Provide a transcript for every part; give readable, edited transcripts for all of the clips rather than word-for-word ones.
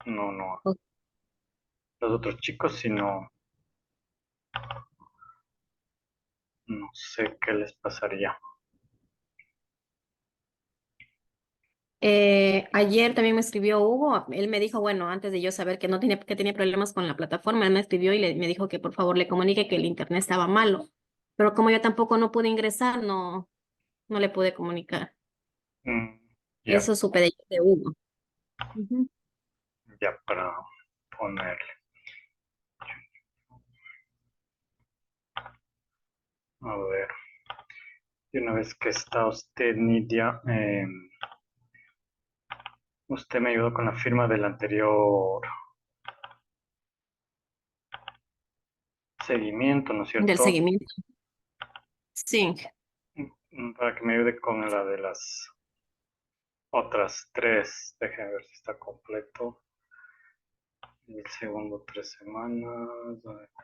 No, no. O- Los otros chicos, si no, no sé qué les pasaría. Ayer también me escribió Hugo, él me dijo, bueno, antes de yo saber que no tenía, que tenía problemas con la plataforma, él me escribió y me dijo que por favor le comunique que el internet estaba malo. Pero como yo tampoco no pude ingresar, no le pude comunicar. Mm, ya, Eso supe de Hugo. Ujú. ya para ponerle. A ver, y una vez que está usted, Nidia, usted me ayudó con la firma del anterior seguimiento, ¿no es Del cierto? seguimiento. Sí. Para que me ayude con la de las otras tres. Déjeme ver si está completo. El segundo 3 semanas.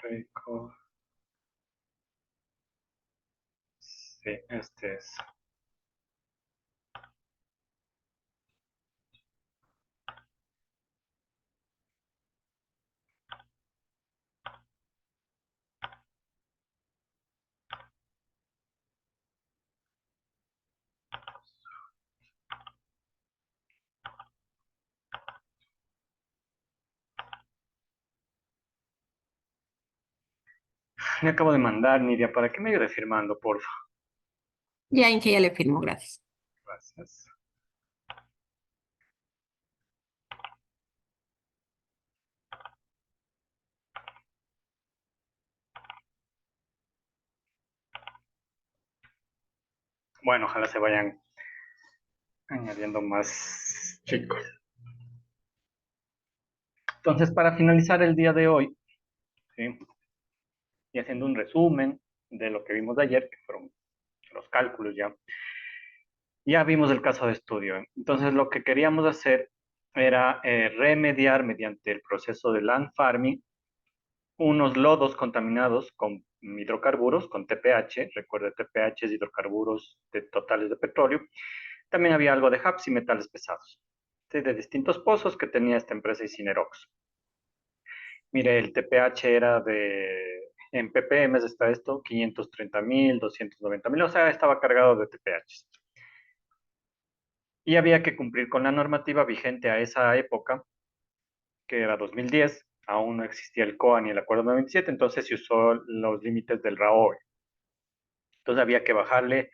Crédito. Sí, este es. Le acabo de mandar, Nidia, para que me ayude firmando, porfa. Ya en que ya le firmo, gracias. Gracias. Bueno, ojalá se vayan añadiendo más chicos. Entonces, para finalizar el día de hoy, ¿sí? Y haciendo un resumen de lo que vimos de ayer, que fueron los cálculos ya, ya vimos el caso de estudio. Entonces, lo que queríamos hacer era remediar mediante el proceso de land farming unos lodos contaminados con hidrocarburos, con TPH. Recuerde, TPH es hidrocarburos totales de petróleo. También había algo de HAPS y metales pesados, ¿sí? De distintos pozos que tenía esta empresa Incinerox. Mire, el TPH era en ppm está esto, 530.000, 290.000, o sea, estaba cargado de TPH. Y había que cumplir con la normativa vigente a esa época, que era 2010. Aún no existía el COA ni el Acuerdo 97, entonces se usó los límites del RAOE. Entonces había que bajarle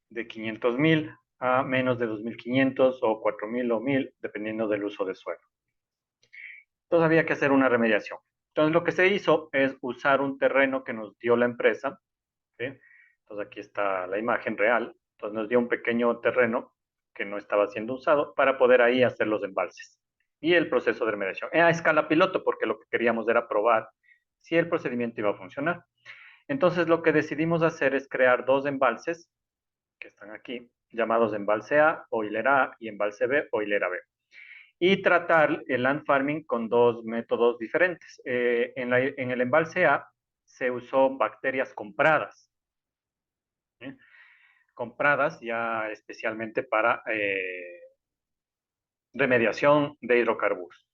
de 500.000 a menos de 2.500 o 4.000 o 1.000, dependiendo del uso de suelo. Entonces había que hacer una remediación. Entonces lo que se hizo es usar un terreno que nos dio la empresa, ¿sí? Entonces aquí está la imagen real. Entonces nos dio un pequeño terreno que no estaba siendo usado para poder ahí hacer los embalses y el proceso de remediación. A escala piloto, porque lo que queríamos era probar si el procedimiento iba a funcionar. Entonces lo que decidimos hacer es crear dos embalses que están aquí, llamados embalse A o hilera A y embalse B o hilera B. Y tratar el land farming con dos métodos diferentes. En el embalse A se usó bacterias compradas, ¿sí? Compradas ya especialmente para remediación de hidrocarburos.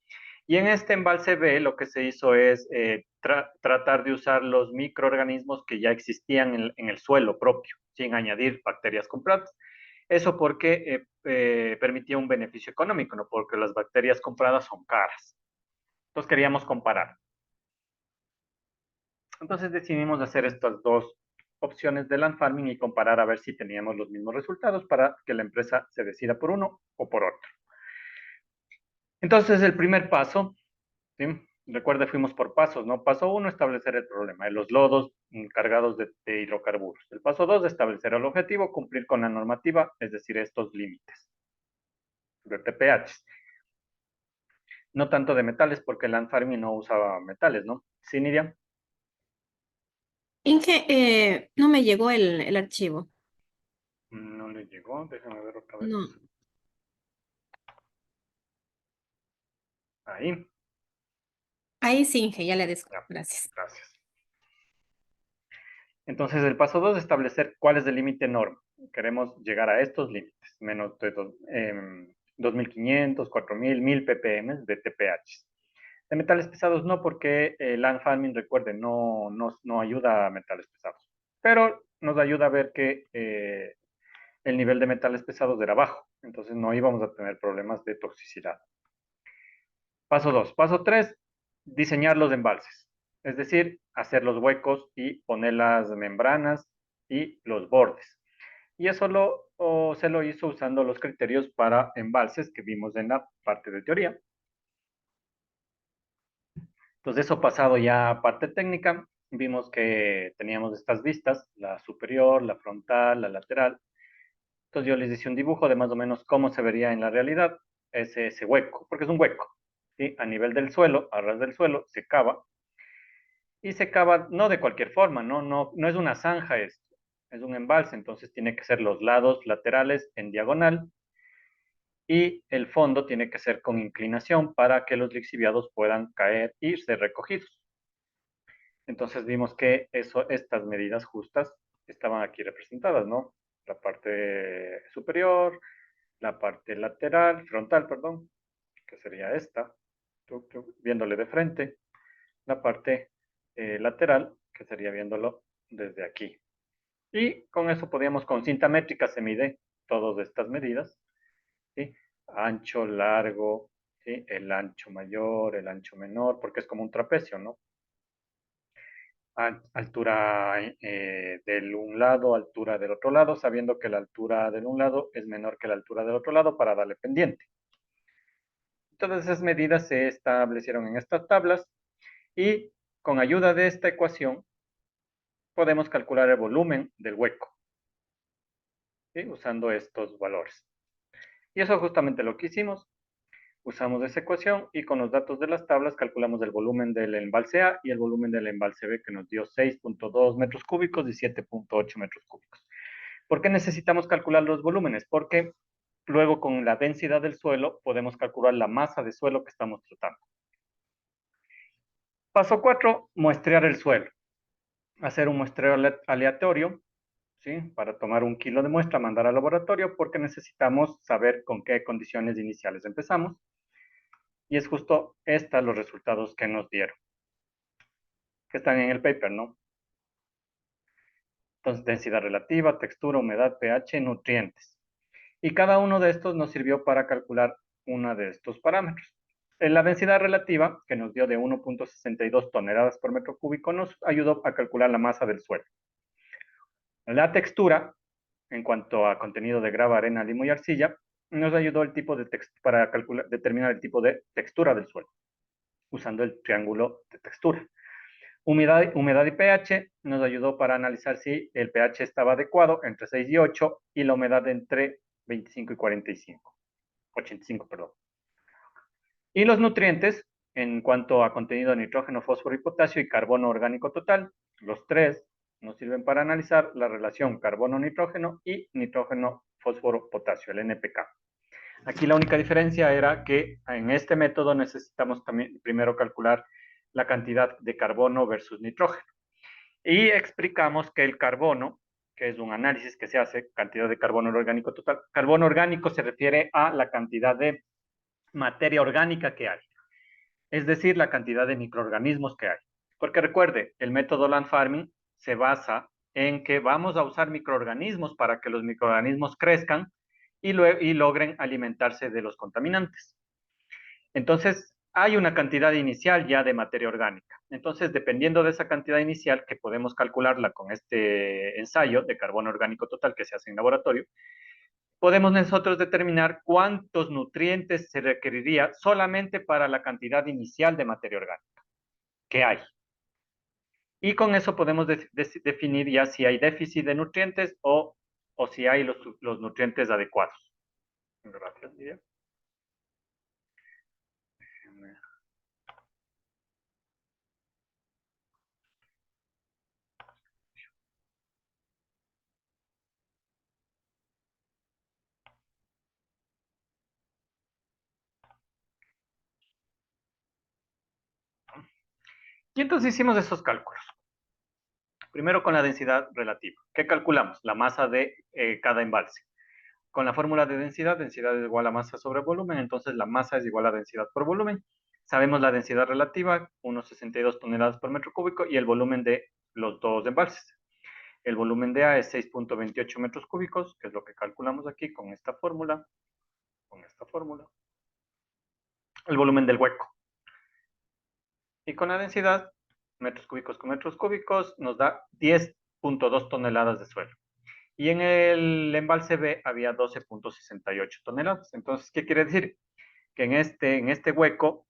Y en este embalse B lo que se hizo es tratar de usar los microorganismos que ya existían en el suelo propio, sin añadir bacterias compradas. Eso porque permitía un beneficio económico, no porque las bacterias compradas son caras. Entonces queríamos comparar. Entonces decidimos hacer estas dos opciones de land farming y comparar a ver si teníamos los mismos resultados para que la empresa se decida por uno o por otro. Entonces el primer paso, ¿sí? Recuerde, fuimos por pasos, ¿no? Paso uno, establecer el problema de los lodos cargados de hidrocarburos. El paso dos, establecer el objetivo, cumplir con la normativa, es decir, estos límites de TPH. No tanto de metales, porque el land farming no usaba metales, ¿no? Sí, Nidia. Inge, no me llegó el archivo. No le llegó, déjame ver otra vez. No. Ahí, Ahí sí, Inge, ya le des. ya, Gracias. gracias. Entonces, el paso 2 es establecer cuál es el límite norma. Queremos llegar a estos límites, menos de 2.500, 4.000, 1.000 ppm de TPH. De metales pesados no, porque el land farming, recuerden, no ayuda a metales pesados, pero nos ayuda a ver que el nivel de metales pesados era bajo, entonces no íbamos a tener problemas de toxicidad. Paso 2. Paso 3, diseñar los embalses, es decir, hacer los huecos y poner las membranas y los bordes. Y eso se lo hizo usando los criterios para embalses que vimos en la parte de teoría. Entonces, eso pasado ya a parte técnica, vimos que teníamos estas vistas, la superior, la frontal, la lateral. Entonces yo les hice un dibujo de más o menos cómo se vería en la realidad ese hueco, porque es un hueco, ¿sí? A nivel del suelo, a ras del suelo, se cava, y se cava no de cualquier forma, no es una zanja esto, es un embalse, entonces tiene que ser los lados laterales en diagonal, y el fondo tiene que ser con inclinación para que los lixiviados puedan caer y ser recogidos. Entonces vimos que estas medidas justas estaban aquí representadas, ¿no? La parte superior, la parte lateral, frontal, perdón, que sería esta, viéndole de frente, la parte lateral, que sería viéndolo desde aquí. Y con eso podíamos, con cinta métrica se mide todas estas medidas, ¿sí? Ancho, largo, ¿sí? El ancho mayor, el ancho menor, porque es como un trapecio, ¿no? Altura del un lado, altura del otro lado, sabiendo que la altura del un lado es menor que la altura del otro lado para darle pendiente. Todas esas medidas se establecieron en estas tablas y con ayuda de esta ecuación podemos calcular el volumen del hueco, ¿sí? Usando estos valores. Y eso es justamente lo que hicimos. Usamos esa ecuación y con los datos de las tablas calculamos el volumen del embalse A y el volumen del embalse B, que nos dio 6.2 metros cúbicos y 7.8 metros cúbicos. ¿Por qué necesitamos calcular los volúmenes? Porque luego con la densidad del suelo podemos calcular la masa de suelo que estamos tratando. Paso 4, muestrear el suelo. Hacer un muestreo aleatorio, ¿sí? Para tomar 1 kilo de muestra, mandar al laboratorio, porque necesitamos saber con qué condiciones iniciales empezamos. Y es justo estos los resultados que nos dieron, que están en el paper, ¿no? Entonces, densidad relativa, textura, humedad, pH, nutrientes. Y cada uno de estos nos sirvió para calcular uno de estos parámetros. En la densidad relativa, que nos dio de 1.62 toneladas por metro cúbico, nos ayudó a calcular la masa del suelo. La textura, en cuanto a contenido de grava, arena, limo y arcilla, nos ayudó el tipo de para determinar el tipo de textura del suelo, usando el triángulo de textura. Humedad y pH nos ayudó para analizar si el pH estaba adecuado entre 6 y 8 y la humedad entre 25 y 85, perdón. Y los nutrientes, en cuanto a contenido de nitrógeno, fósforo y potasio y carbono orgánico total, los tres nos sirven para analizar la relación carbono-nitrógeno y nitrógeno-fósforo-potasio, el NPK. Aquí la única diferencia era que en este método necesitamos también primero calcular la cantidad de carbono versus nitrógeno. Y explicamos que el carbono, que es un análisis que se hace, cantidad de carbono orgánico total, carbono orgánico se refiere a la cantidad de materia orgánica que hay, es decir, la cantidad de microorganismos que hay. Porque recuerde, el método land farming se basa en que vamos a usar microorganismos para que los microorganismos crezcan y logren alimentarse de los contaminantes. Entonces, hay una cantidad inicial ya de materia orgánica. Entonces, dependiendo de esa cantidad inicial, que podemos calcularla con este ensayo de carbono orgánico total que se hace en laboratorio, podemos nosotros determinar cuántos nutrientes se requeriría solamente para la cantidad inicial de materia orgánica que hay. Y con eso podemos definir ya si hay déficit de nutrientes o si hay los nutrientes adecuados. Gracias, Lidia. Y entonces hicimos esos cálculos. Primero con la densidad relativa. ¿Qué calculamos? La masa de cada embalse. con la fórmula de densidad, densidad es igual a masa sobre volumen, entonces la masa es igual a densidad por volumen. Sabemos la densidad relativa, 1,62 toneladas por metro cúbico, y el volumen de los dos embalses. El volumen de A es 6,28 metros cúbicos, que es lo que calculamos aquí con esta fórmula. El volumen del hueco. Y con la densidad, metros cúbicos con metros cúbicos, nos da 10,2 toneladas de suelo. Y en el embalse B había 12,68 toneladas. Entonces, ¿qué quiere decir? Que en este hueco,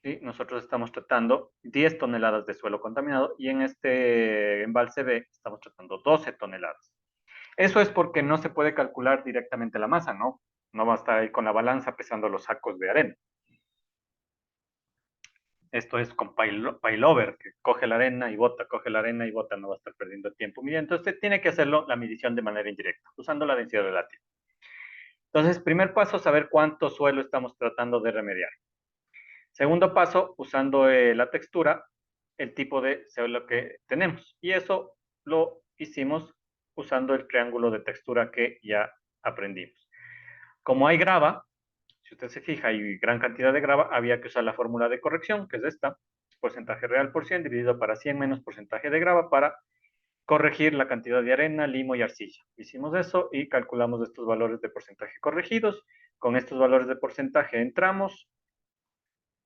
¿sí?, nosotros estamos tratando 10 toneladas de suelo contaminado, y en este embalse B estamos tratando 12 toneladas. Eso es porque no se puede calcular directamente la masa, ¿no? No va a estar ahí con la balanza pesando los sacos de arena. Esto es con pailover, que coge la arena y bota, no va a estar perdiendo tiempo. Mira, entonces tiene que hacerlo la medición de manera indirecta, usando la densidad relativa. Entonces, primer paso, saber cuánto suelo estamos tratando de remediar. Segundo paso, usando la textura, el tipo de suelo que tenemos. Y eso lo hicimos usando el triángulo de textura que ya aprendimos. Como hay grava, si usted se fija, hay gran cantidad de grava, había que usar la fórmula de corrección, que es esta, porcentaje real por 100 dividido para 100 menos porcentaje de grava, para corregir la cantidad de arena, limo y arcilla. Hicimos eso y calculamos estos valores de porcentaje corregidos. Con estos valores de porcentaje entramos,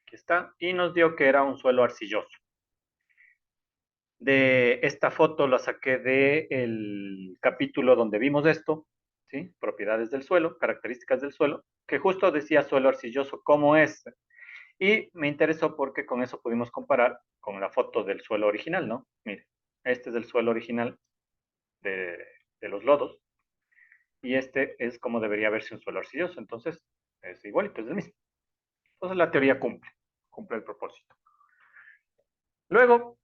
aquí está, y nos dio que era un suelo arcilloso. De esta foto la saqué del capítulo donde vimos esto, ¿sí? Propiedades del suelo, características del suelo, que justo decía suelo arcilloso cómo es. Y me interesó porque con eso pudimos comparar con la foto del suelo original, ¿no? Mire, este es el suelo original de, de los lodos, y este es como debería verse un suelo arcilloso. Entonces, es igualito, es el mismo. Entonces la teoría cumple el propósito. Luego,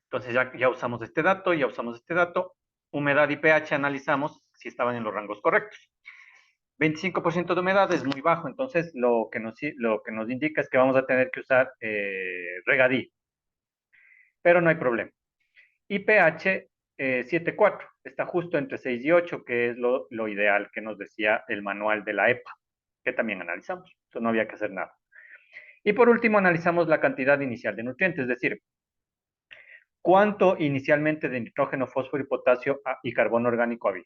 entonces ya usamos este dato, humedad y pH analizamos si estaban en los rangos correctos. 25% de humedad es muy bajo, entonces lo que nos indica es que vamos a tener que usar regadío, pero no hay problema. Y pH 7,4, está justo entre 6 y 8, que es lo ideal que nos decía el manual de la EPA, que también analizamos, entonces no había que hacer nada. Y por último analizamos la cantidad inicial de nutrientes, es decir, cuánto inicialmente de nitrógeno, fósforo y potasio y carbono orgánico había.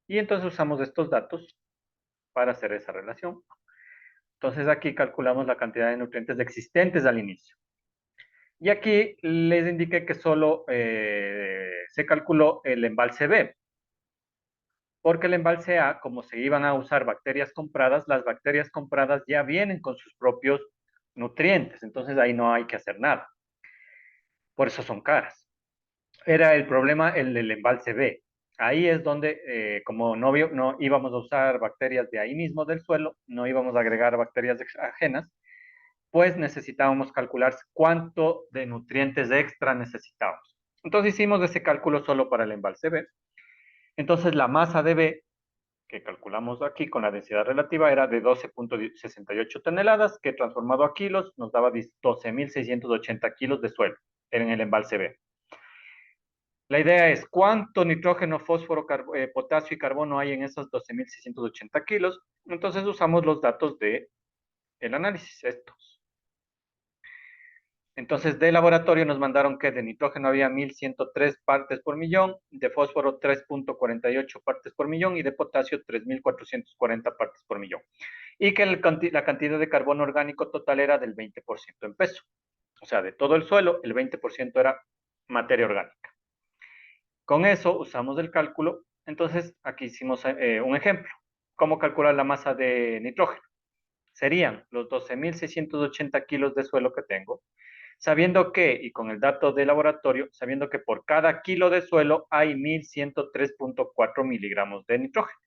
Y entonces usamos estos datos para hacer esa relación. Entonces aquí calculamos la cantidad de nutrientes existentes al inicio. Y aquí les indiqué que solo se calculó el embalse B, porque el embalse A, como se iban a usar bacterias compradas, las bacterias compradas ya vienen con sus propios nutrientes, entonces ahí no hay que hacer nada. Por eso son caras. Era el problema el del embalse B. Ahí es donde, como no íbamos a usar bacterias de ahí mismo del suelo, no íbamos a agregar bacterias ajenas, pues necesitábamos calcular cuánto de nutrientes extra necesitábamos. Entonces hicimos ese cálculo solo para el embalse B. Entonces la masa de B, que calculamos aquí con la densidad relativa, era de 12,68 toneladas, que transformado a kilos nos daba 12,680 kilos de suelo en el embalse B. La idea es cuánto nitrógeno, fósforo, potasio y carbono hay en esos 12,680 kilos. Entonces usamos los datos del análisis, estos. Entonces, de laboratorio nos mandaron que de nitrógeno había 1,103 partes por millón, de fósforo 3,48 partes por millón y de potasio 3,440 partes por millón. Y que la cantidad de carbono orgánico total era del 20% en peso. O sea, de todo el suelo, el 20% era materia orgánica. Con eso usamos el cálculo. Entonces, aquí hicimos un ejemplo. ¿Cómo calcular la masa de nitrógeno? Serían los 12,680 kilos de suelo que tengo, sabiendo que, y con el dato de laboratorio, sabiendo que por cada kilo de suelo hay 1,103,4 miligramos de nitrógeno,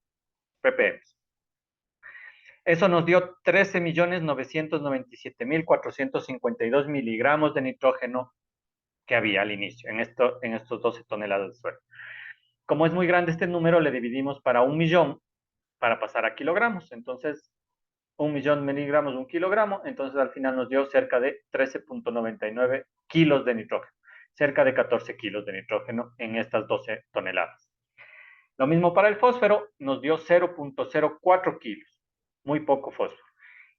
ppm. Eso nos dio 13,997,452 miligramos de nitrógeno que había al inicio, en estos 12 toneladas de suelo. Como es muy grande este número, le dividimos para 1,000,000 para pasar a kilogramos. Entonces, 1,000,000 miligramos, 1 kilogramo, entonces al final nos dio cerca de 13,99 kilos de nitrógeno, cerca de 14 kilos de nitrógeno en estas 12 toneladas. Lo mismo para el fósforo, nos dio 0.04 kilos, muy poco fósforo.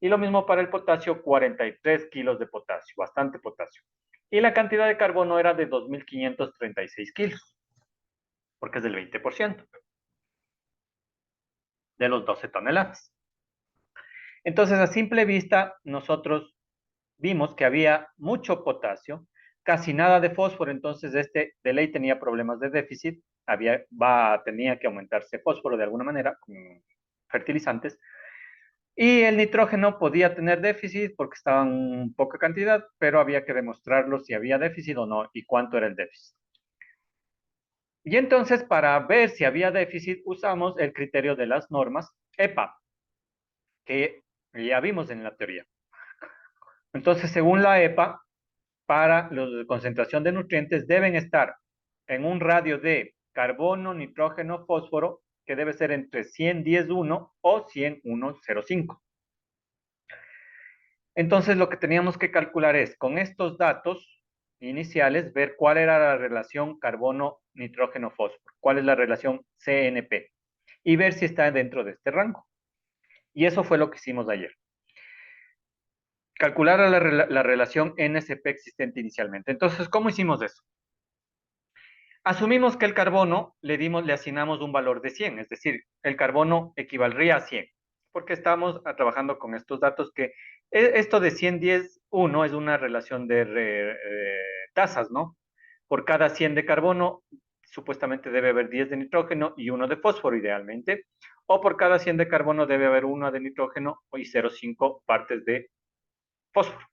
Y lo mismo para el potasio, 43 kilos de potasio, bastante potasio. Y la cantidad de carbono era de 2.536 kilos, porque es del 20% de los 12 toneladas. Entonces, a simple vista, nosotros vimos que había mucho potasio, casi nada de fósforo, entonces este de ley tenía problemas de déficit, tenía que aumentarse fósforo de alguna manera con fertilizantes, y el nitrógeno podía tener déficit porque estaba en poca cantidad, pero había que demostrarlo si había déficit o no y cuánto era el déficit. Y entonces, para ver si había déficit, usamos el criterio de las normas EPA, que ya vimos en la teoría. Entonces, según la EPA, para la concentración de nutrientes deben estar en un radio de carbono, nitrógeno, fósforo, que debe ser entre 100-10-1 o 100-1-0,5. Entonces, lo que teníamos que calcular es, con estos datos iniciales, ver cuál era la relación carbono, nitrógeno, fósforo, cuál es la relación CNP, y ver si está dentro de este rango. Y eso fue lo que hicimos ayer. Calcular la relación NSP existente inicialmente. Entonces, ¿cómo hicimos eso? Asumimos que el carbono le asignamos un valor de 100, es decir, el carbono equivaldría a 100, porque estamos trabajando con estos datos que esto de 100, 10, 1 es una relación de tasas, ¿no? Por cada 100 de carbono, supuestamente debe haber 10 de nitrógeno y 1 de fósforo, idealmente, o por cada 100 de carbono debe haber 1 de nitrógeno y 0,5 partes de fósforo.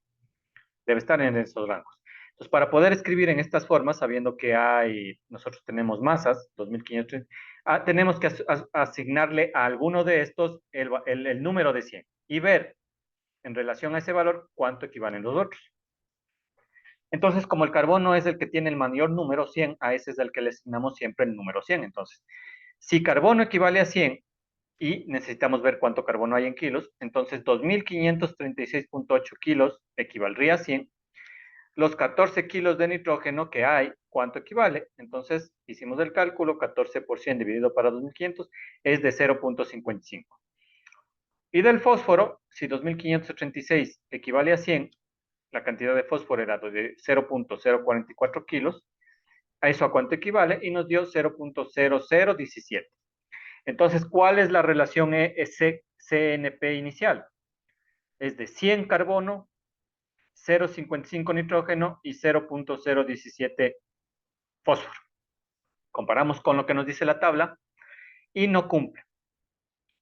Debe estar en esos rangos. Entonces, para poder escribir en estas formas, sabiendo que nosotros tenemos masas, 2500, tenemos que asignarle a alguno de estos el número de 100 y ver en relación a ese valor cuánto equivalen los otros. Entonces, como el carbono es el que tiene el mayor número 100, a ese es el que le asignamos siempre el número 100. Entonces, si carbono equivale a 100 y necesitamos ver cuánto carbono hay en kilos, entonces 2536.8 kilos equivaldría a 100. Los 14 kilos de nitrógeno que hay, ¿cuánto equivale? Entonces, hicimos el cálculo, 14 por 100 dividido para 2500 es de 0.55. Y del fósforo, si 2536 equivale a 100, la cantidad de fósforo era de 0.044 kilos, ¿a eso a cuánto equivale? Y nos dio 0.0017. Entonces, ¿cuál es la relación CNP inicial? Es de 100 carbono, 0.55 nitrógeno y 0.017 fósforo. Comparamos con lo que nos dice la tabla y no cumple,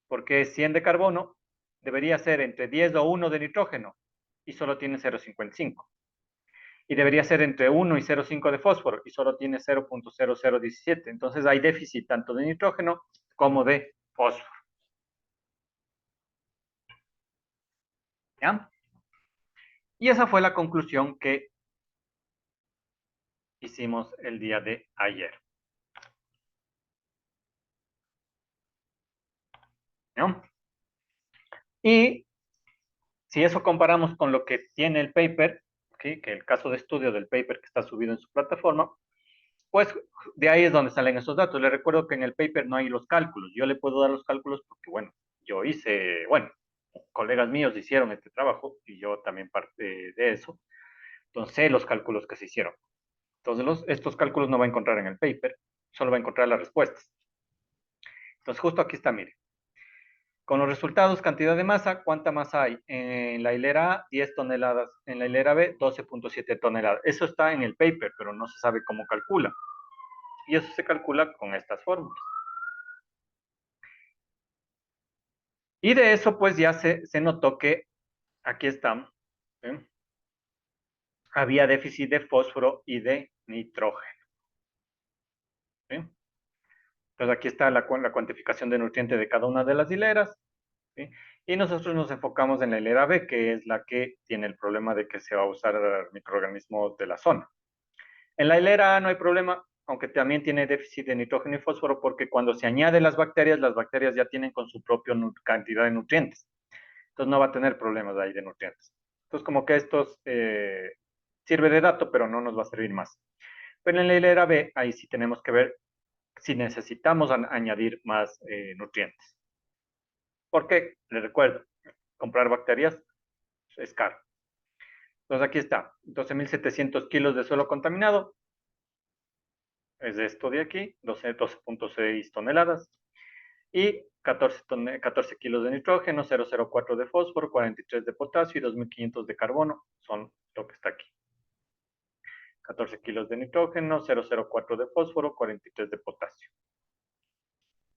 porque 100 de carbono debería ser entre 10 o 1 de nitrógeno y solo tiene 0.55. Y debería ser entre 1 y 0,5 de fósforo y solo tiene 0.0017. Entonces hay déficit tanto de nitrógeno como de fósforo. ¿Ya? Y esa fue la conclusión que hicimos el día de ayer. ¿No? Y si eso comparamos con lo que tiene el paper, ¿sí? Que el caso de estudio del paper que está subido en su plataforma, pues de ahí es donde salen esos datos. Les recuerdo que en el paper no hay los cálculos. Yo le puedo dar los cálculos porque, bueno, yo hice, bueno, colegas míos hicieron este trabajo y yo también parte de eso. Entonces, sé los cálculos que se hicieron. Entonces, estos cálculos no va a encontrar en el paper, solo va a encontrar las respuestas. Entonces, justo aquí está, mire. Con los resultados, cantidad de masa, ¿cuánta masa hay? En la hilera A, 10 toneladas. En la hilera B, 12.7 toneladas. Eso está en el paper, pero no se sabe cómo calcula. Y eso se calcula con estas fórmulas. Y de eso, pues ya se notó que, aquí están, ¿sí? Había déficit de fósforo y de nitrógeno. ¿Sí? Entonces aquí está la cuantificación de nutrientes de cada una de las hileras. ¿Sí? Y nosotros nos enfocamos en la hilera B, que es la que tiene el problema de que se va a usar microorganismos de la zona. En la hilera A no hay problema, aunque también tiene déficit de nitrógeno y fósforo, porque cuando se añaden las bacterias ya tienen con su propia cantidad de nutrientes. Entonces no va a tener problemas ahí de nutrientes. Entonces como que estos sirve de dato, pero no nos va a servir más. Pero en la hilera B, ahí sí tenemos que ver si necesitamos añadir más nutrientes. Porque, les recuerdo, comprar bacterias es caro. Entonces aquí está, 12.700 kilos de suelo contaminado, es esto de aquí, 12.6 toneladas, y 14 kilos de nitrógeno, 0,04 de fósforo, 43 de potasio y 2.500 de carbono, son lo que está aquí. 14 kilos de nitrógeno, 0,04 de fósforo, 43 de potasio.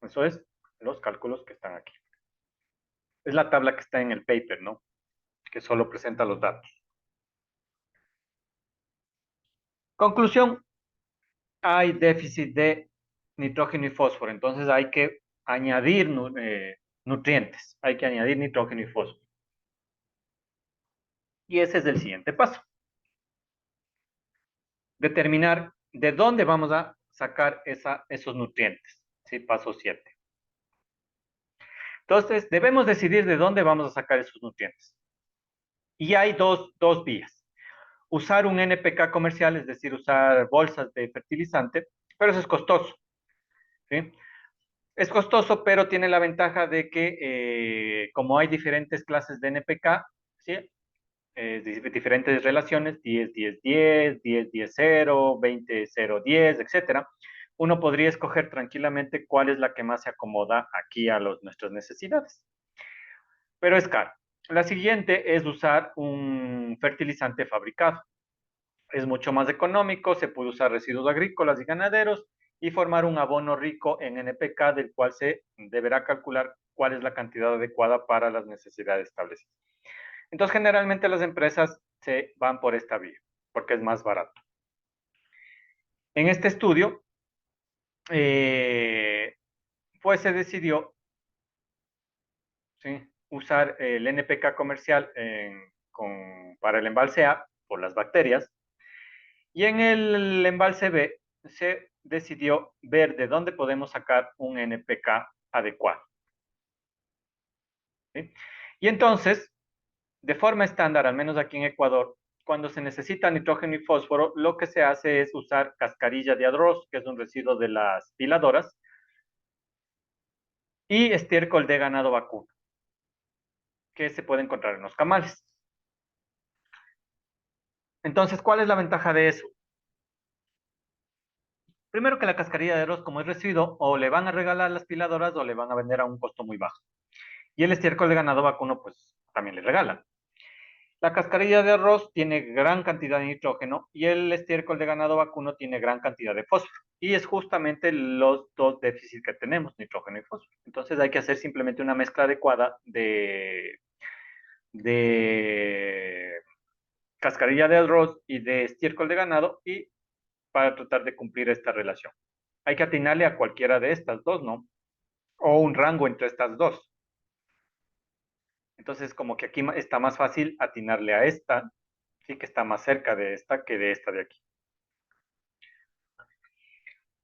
Eso es los cálculos que están aquí. Es la tabla que está en el paper, ¿no? Que solo presenta los datos. Conclusión, hay déficit de nitrógeno y fósforo, entonces hay que añadir nutrientes, hay que añadir nitrógeno y fósforo. Y ese es el siguiente paso. Determinar de dónde vamos a sacar esos nutrientes. ¿Sí? Paso 7. Entonces, debemos decidir de dónde vamos a sacar esos nutrientes. Y hay dos vías. Usar un NPK comercial, es decir, usar bolsas de fertilizante, pero eso es costoso. ¿Sí? Es costoso, pero tiene la ventaja de que como hay diferentes clases de NPK, ¿sí? Diferentes relaciones, 10, 10, 10, 10, 10, 0, 20, 0, 10, etcétera, uno podría escoger tranquilamente cuál es la que más se acomoda aquí a nuestras necesidades. Pero es caro. La siguiente es usar un fertilizante fabricado. Es mucho más económico, se puede usar residuos agrícolas y ganaderos y formar un abono rico en NPK del cual se deberá calcular cuál es la cantidad adecuada para las necesidades establecidas. Entonces, generalmente las empresas se van por esta vía, porque es más barato. En este estudio, pues se decidió, ¿sí?, usar el NPK comercial para el embalse A por las bacterias, y en el embalse B se decidió ver de dónde podemos sacar un NPK adecuado. ¿Sí? Y entonces, de forma estándar, al menos aquí en Ecuador, cuando se necesita nitrógeno y fósforo, lo que se hace es usar cascarilla de arroz, que es un residuo de las piladoras, y estiércol de ganado vacuno, que se puede encontrar en los camales. Entonces, ¿cuál es la ventaja de eso? Primero que la cascarilla de arroz, como es residuo, o le van a regalar las piladoras o le van a vender a un costo muy bajo. Y el estiércol de ganado vacuno, pues también le regalan. La cascarilla de arroz tiene gran cantidad de nitrógeno y el estiércol de ganado vacuno tiene gran cantidad de fósforo. Y es justamente los dos déficits que tenemos, nitrógeno y fósforo. Entonces hay que hacer simplemente una mezcla adecuada de cascarilla de arroz y de estiércol de ganado y para tratar de cumplir esta relación. Hay que atinarle a cualquiera de estas dos, ¿no? O un rango entre estas dos. Entonces, como que aquí está más fácil atinarle a esta, sí, que está más cerca de esta que de esta de aquí.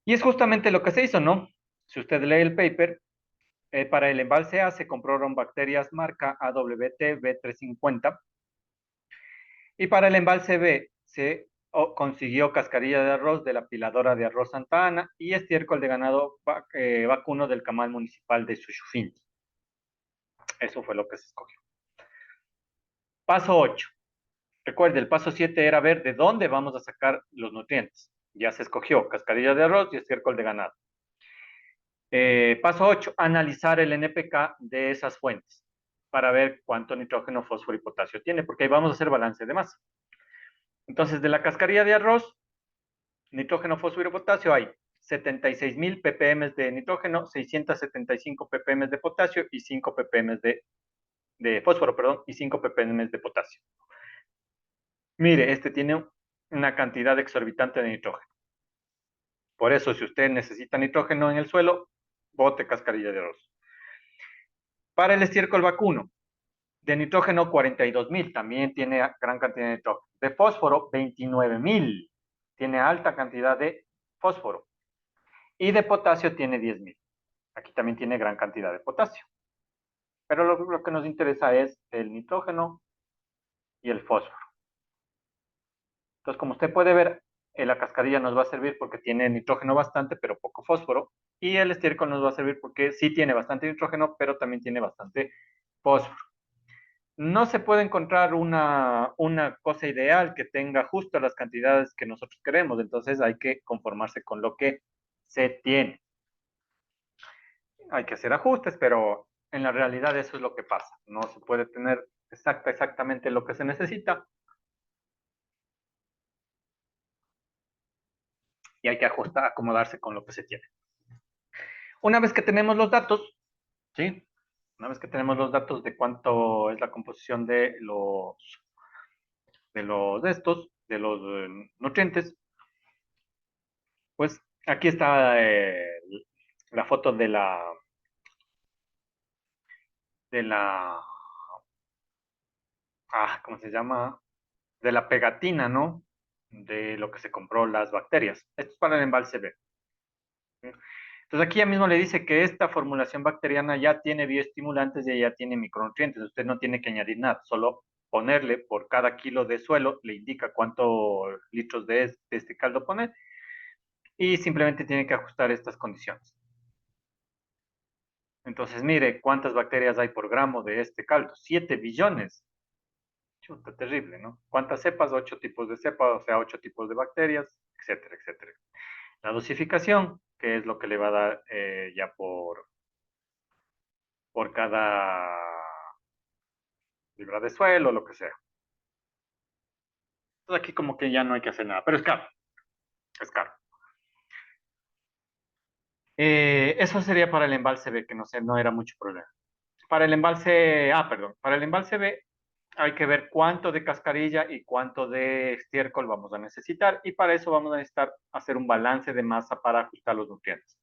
Y es justamente lo que se hizo, ¿no? Si usted lee el paper, para el embalse A se compraron bacterias marca AWT B350 y para el embalse B se consiguió cascarilla de arroz de la piladora de arroz Santa Ana y estiércol de ganado vacuno del camal municipal de Suchufín. Eso fue lo que se escogió. Paso 8. Recuerde, el paso 7 era ver de dónde vamos a sacar los nutrientes. Ya se escogió cascarilla de arroz y estiércol de ganado. Paso 8, analizar el NPK de esas fuentes para ver cuánto nitrógeno, fósforo y potasio tiene, porque ahí vamos a hacer balance de masa. Entonces, de la cascarilla de arroz, nitrógeno, fósforo y potasio hay 76.000 ppm de nitrógeno, 675 ppm de potasio y 5 ppm de fósforo, perdón, y 5 ppm de potasio. Mire, este tiene una cantidad exorbitante de nitrógeno. Por eso, si usted necesita nitrógeno en el suelo, bote cascarilla de arroz. Para el estiércol vacuno, de nitrógeno 42.000, también tiene gran cantidad de nitrógeno. De fósforo 29.000, tiene alta cantidad de fósforo. Y de potasio tiene 10.000. Aquí también tiene gran cantidad de potasio. Pero lo que nos interesa es el nitrógeno y el fósforo. Entonces, como usted puede ver, La cascarilla nos va a servir porque tiene nitrógeno bastante, pero poco fósforo. Y el estiércol nos va a servir porque sí tiene bastante nitrógeno, pero también tiene bastante fósforo. No se puede encontrar una cosa ideal que tenga justo las cantidades que nosotros queremos, entonces hay que conformarse con lo que se tiene. Hay que hacer ajustes, pero en la realidad eso es lo que pasa. No se puede tener exactamente lo que se necesita y hay que ajustar, acomodarse con lo que se tiene. Una vez que tenemos los datos, ¿sí? Una vez que tenemos los datos de cuánto es la composición de los nutrientes, pues aquí está la foto de la, ¿cómo se llama? De la pegatina, ¿no? De lo que se compró las bacterias. Esto es para el embalse B. ¿Sí? Entonces aquí ya mismo le dice que esta formulación bacteriana ya tiene bioestimulantes y ya tiene micronutrientes. Usted no tiene que añadir nada, solo ponerle por cada kilo de suelo, le indica cuántos litros de este caldo poner y simplemente tiene que ajustar estas condiciones. Entonces, mire cuántas bacterias hay por gramo de este caldo. 7 billones. Chuta, terrible, ¿no? ¿Cuántas cepas? 8 tipos de cepas, o sea, 8 tipos de bacterias, etcétera, etcétera. La dosificación, que es lo que le va a dar ya por cada libra de suelo, lo que sea. Entonces aquí como que ya no hay que hacer nada, pero es caro, es caro. Eso sería para el embalse B, que no sé, no era mucho problema. Para el embalse, perdón, para el embalse B hay que ver cuánto de cascarilla y cuánto de estiércol vamos a necesitar y para eso vamos a necesitar hacer un balance de masa para ajustar los nutrientes.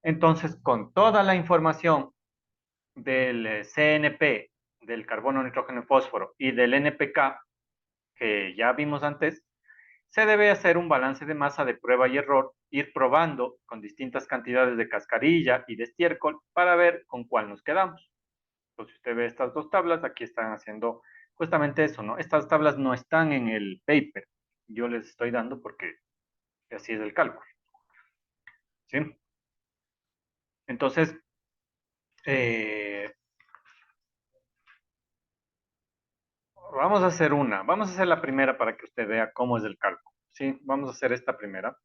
Entonces, con toda la información del CNP, del carbono, nitrógeno y fósforo y del NPK que ya vimos antes, se debe hacer un balance de masa de prueba y error, ir probando con distintas cantidades de cascarilla y de estiércol para ver con cuál nos quedamos. Entonces, si usted ve estas dos tablas, aquí están haciendo justamente eso, ¿no? Estas tablas no están en el paper, yo les estoy dando porque así es el cálculo, ¿sí? Entonces, eh, vamos a hacer la primera para que usted vea cómo es el cálculo, ¿sí? Vamos a hacer esta primera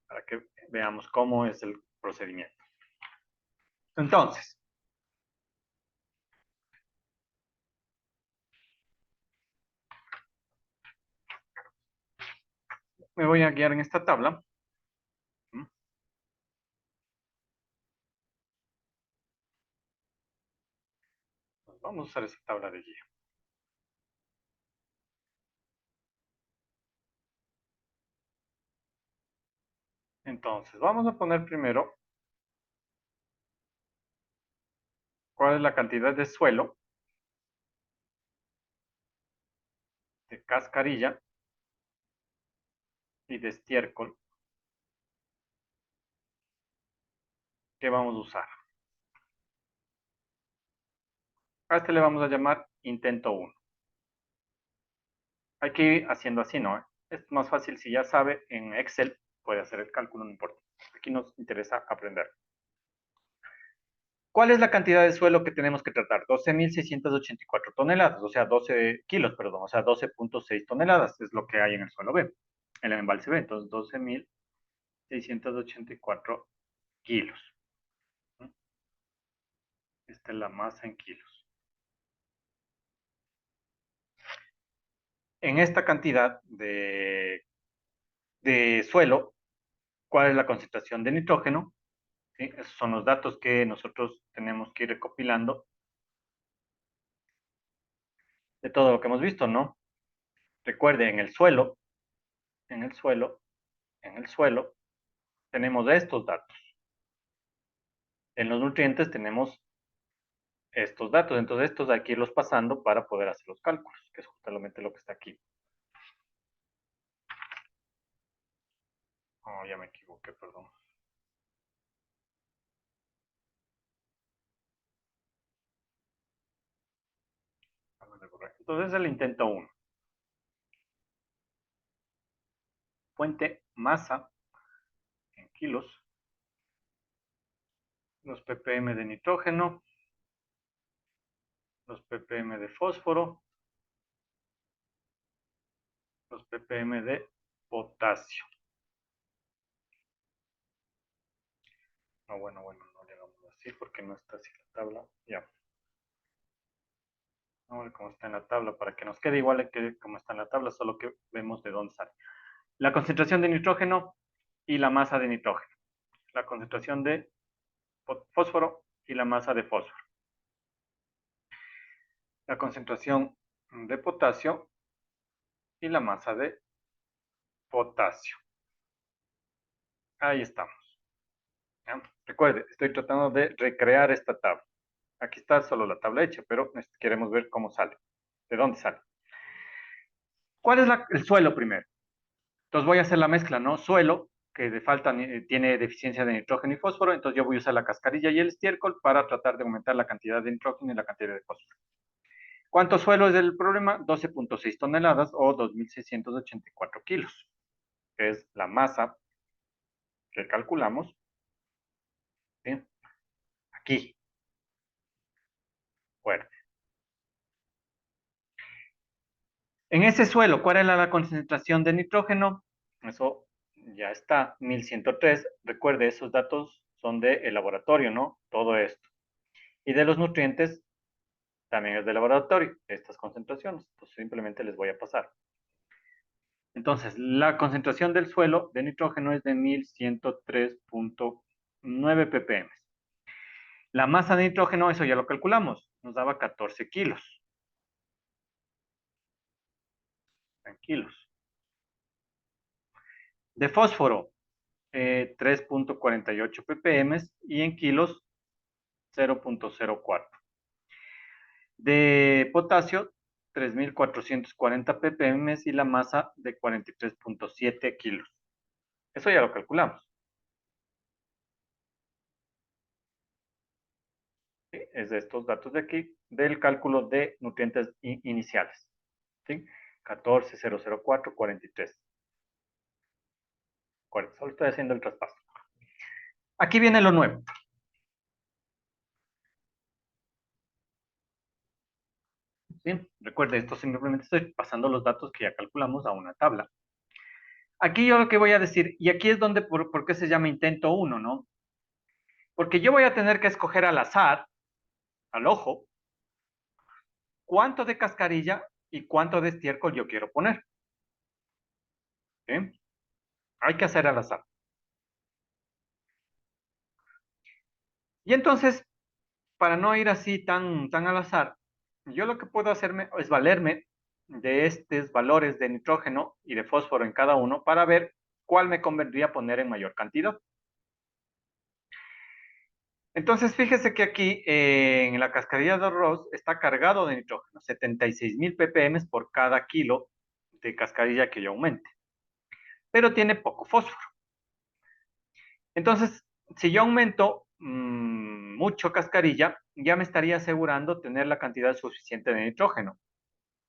para que veamos cómo es el procedimiento. Entonces, me voy a guiar en esta tabla. Vamos a usar esa tabla de guía. Entonces, vamos a poner primero cuál es la cantidad de suelo, de cascarilla y de estiércol que vamos a usar. A este le vamos a llamar intento 1. Hay que ir haciendo así, ¿no? Es más fácil si ya sabe, en Excel puede hacer el cálculo, no importa. Aquí nos interesa aprender. ¿Cuál es la cantidad de suelo que tenemos que tratar? 12.684 toneladas, o sea, 12 kilos, perdón, o sea, 12.6 toneladas es lo que hay en el suelo B, en el embalse B. Entonces, 12.684 kilos. Esta es la masa en kilos. En esta cantidad de suelo, ¿cuál es la concentración de nitrógeno? ¿Sí? Esos son los datos que nosotros tenemos que ir recopilando de todo lo que hemos visto, ¿no? Recuerde, en el suelo, en el suelo, tenemos estos datos. En los nutrientes tenemos estos datos. Entonces, estos hay que irlos pasando para poder hacer los cálculos, que es justamente lo que está aquí. Oh, ya me equivoqué, perdón. Entonces el intento 1. Fuente, masa en kilos, los ppm de nitrógeno, los ppm de fósforo, los ppm de potasio. No, bueno, no le hagamos así porque no está así la tabla. Ya. Vamos a ver cómo está en la tabla para que nos quede igual que como está en la tabla, solo que vemos de dónde sale. La concentración de nitrógeno y la masa de nitrógeno. La concentración de fósforo y la masa de fósforo. La concentración de potasio y la masa de potasio. Ahí estamos. ¿Ya? Recuerde, estoy tratando de recrear esta tabla. Aquí está solo la tabla hecha, pero queremos ver cómo sale. ¿De dónde sale? ¿Cuál es el suelo primero? Entonces voy a hacer la mezcla, ¿no? Suelo, que tiene deficiencia de nitrógeno y fósforo, entonces yo voy a usar la cascarilla y el estiércol para tratar de aumentar la cantidad de nitrógeno y la cantidad de fósforo. ¿Cuánto suelo es el problema? 12.6 toneladas o 2.684 kilos, que es la masa que calculamos. ¿Sí? Aquí. Fuerte. En ese suelo, ¿cuál era la concentración de nitrógeno? Eso ya está, 1103. Recuerde, esos datos son del laboratorio, ¿no? Todo esto. Y de los nutrientes, también es de laboratorio, estas concentraciones. Entonces, simplemente les voy a pasar. Entonces, la concentración del suelo de nitrógeno es de 1103.9 ppm. La masa de nitrógeno, eso ya lo calculamos, nos daba 14 kilos. Tranquilos. De fósforo, 3.48 ppm y en kilos 0.04. De potasio, 3.440 ppm y la masa de 43.7 kilos. Eso ya lo calculamos. ¿Sí? Es de estos datos de aquí, del cálculo de nutrientes iniciales. ¿Sí? 14.004, 43. Solo estoy haciendo el traspaso. Aquí viene lo nuevo. ¿Sí? Recuerde, esto simplemente estoy pasando los datos que ya calculamos a una tabla. Aquí yo lo que voy a decir, y aquí es donde, por qué se llama intento 1, ¿no? Porque yo voy a tener que escoger al azar, al ojo, cuánto de cascarilla y cuánto de estiércol yo quiero poner. ¿Sí? Hay que hacer al azar. Y entonces, para no ir así tan al azar, yo lo que puedo hacerme es valerme de estos valores de nitrógeno y de fósforo en cada uno para ver cuál me convendría poner en mayor cantidad. Entonces, fíjese que aquí en la cascarilla de arroz está cargado de nitrógeno, 76.000 ppm por cada kilo de cascarilla que yo aumente, pero tiene poco fósforo. Entonces, si yo aumento mucho cascarilla, ya me estaría asegurando tener la cantidad suficiente de nitrógeno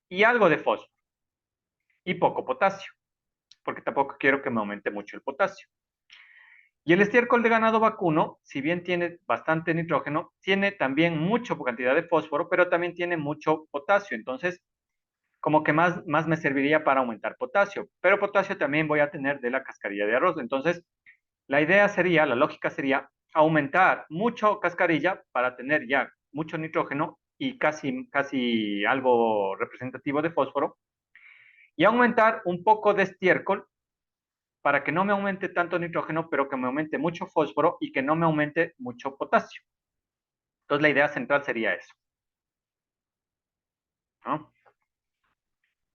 y algo de fósforo y poco potasio, porque tampoco quiero que me aumente mucho el potasio. Y el estiércol de ganado vacuno, si bien tiene bastante nitrógeno, tiene también mucha cantidad de fósforo, pero también tiene mucho potasio. Entonces, como que más me serviría para aumentar potasio. Pero potasio también voy a tener de la cascarilla de arroz. Entonces, la lógica sería aumentar mucho cascarilla para tener ya mucho nitrógeno y casi algo representativo de fósforo, y aumentar un poco de estiércol para que no me aumente tanto nitrógeno, pero que me aumente mucho fósforo y que no me aumente mucho potasio. Entonces la idea central sería eso, ¿no?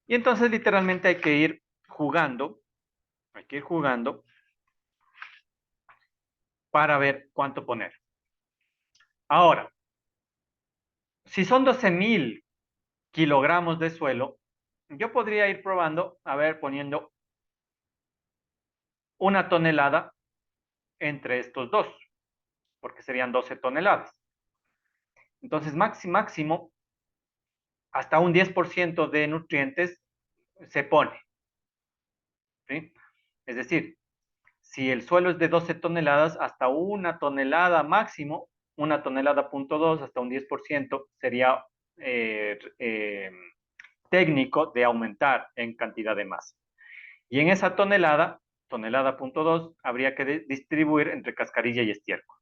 Y entonces literalmente hay que ir jugando para ver cuánto poner. Ahora, si son 12.000 kilogramos de suelo, yo podría ir probando, a ver, poniendo 1 tonelada entre estos dos, porque serían 12 toneladas. Entonces, máximo, hasta un 10% de nutrientes se pone, ¿sí? Es decir, si el suelo es de 12 toneladas, hasta una tonelada máximo, una tonelada punto dos, hasta un 10% sería eh, eh, técnico de aumentar en cantidad de masa. Y en esa tonelada, tonelada punto dos, habría que distribuir entre cascarilla y estiércol.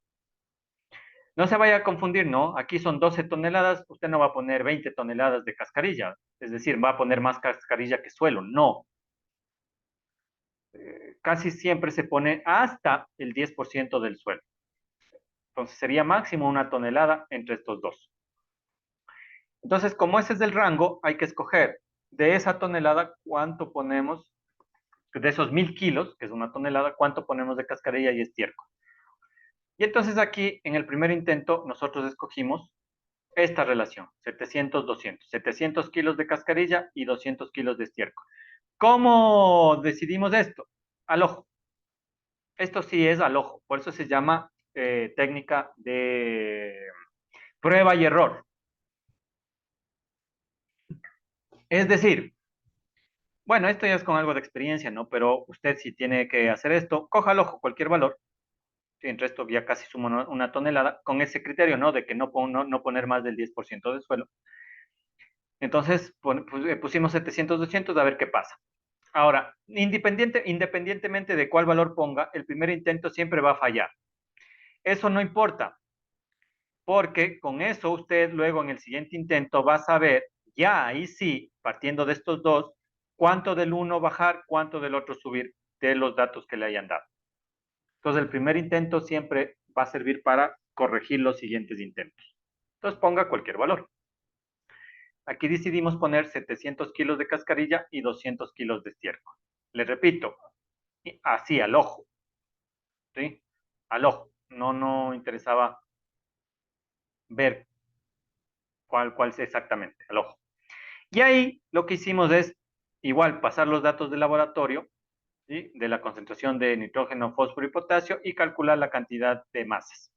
No se vaya a confundir, ¿no? Aquí son 12 toneladas, usted no va a poner 20 toneladas de cascarilla, es decir, va a poner más cascarilla que suelo, no. Casi siempre se pone hasta el 10% del suelo. Entonces sería máximo una tonelada entre estos dos. Entonces, como ese es el rango, hay que escoger de esa tonelada cuánto ponemos, de esos 1000 kilos, que es una tonelada, cuánto ponemos de cascarilla y estiércol. Y entonces aquí, en el primer intento, nosotros escogimos esta relación, 700-200. 700 kilos de cascarilla y 200 kilos de estiércol. ¿Cómo decidimos esto? Al ojo. Esto sí es al ojo, por eso se llama técnica de prueba y error. Es decir, bueno, esto ya es con algo de experiencia, ¿no? Pero usted si tiene que hacer esto, coja al ojo cualquier valor, si entre esto ya casi suma una tonelada, con ese criterio, ¿no? De que no poner más del 10% del suelo. Entonces pusimos 700-200 a ver qué pasa. Ahora, independientemente de cuál valor ponga, el primer intento siempre va a fallar. Eso no importa, porque con eso usted luego en el siguiente intento va a saber, ya ahí sí, partiendo de estos dos, cuánto del uno bajar, cuánto del otro subir de los datos que le hayan dado. Entonces, el primer intento siempre va a servir para corregir los siguientes intentos. Entonces, ponga cualquier valor. Aquí decidimos poner 700 kilos de cascarilla y 200 kilos de estiércol. Le repito, así al ojo, ¿sí? Al ojo. No interesaba ver cuál es exactamente, al ojo. Y ahí lo que hicimos es igual pasar los datos del laboratorio, ¿sí? De la concentración de nitrógeno, fósforo y potasio y calcular la cantidad de masas.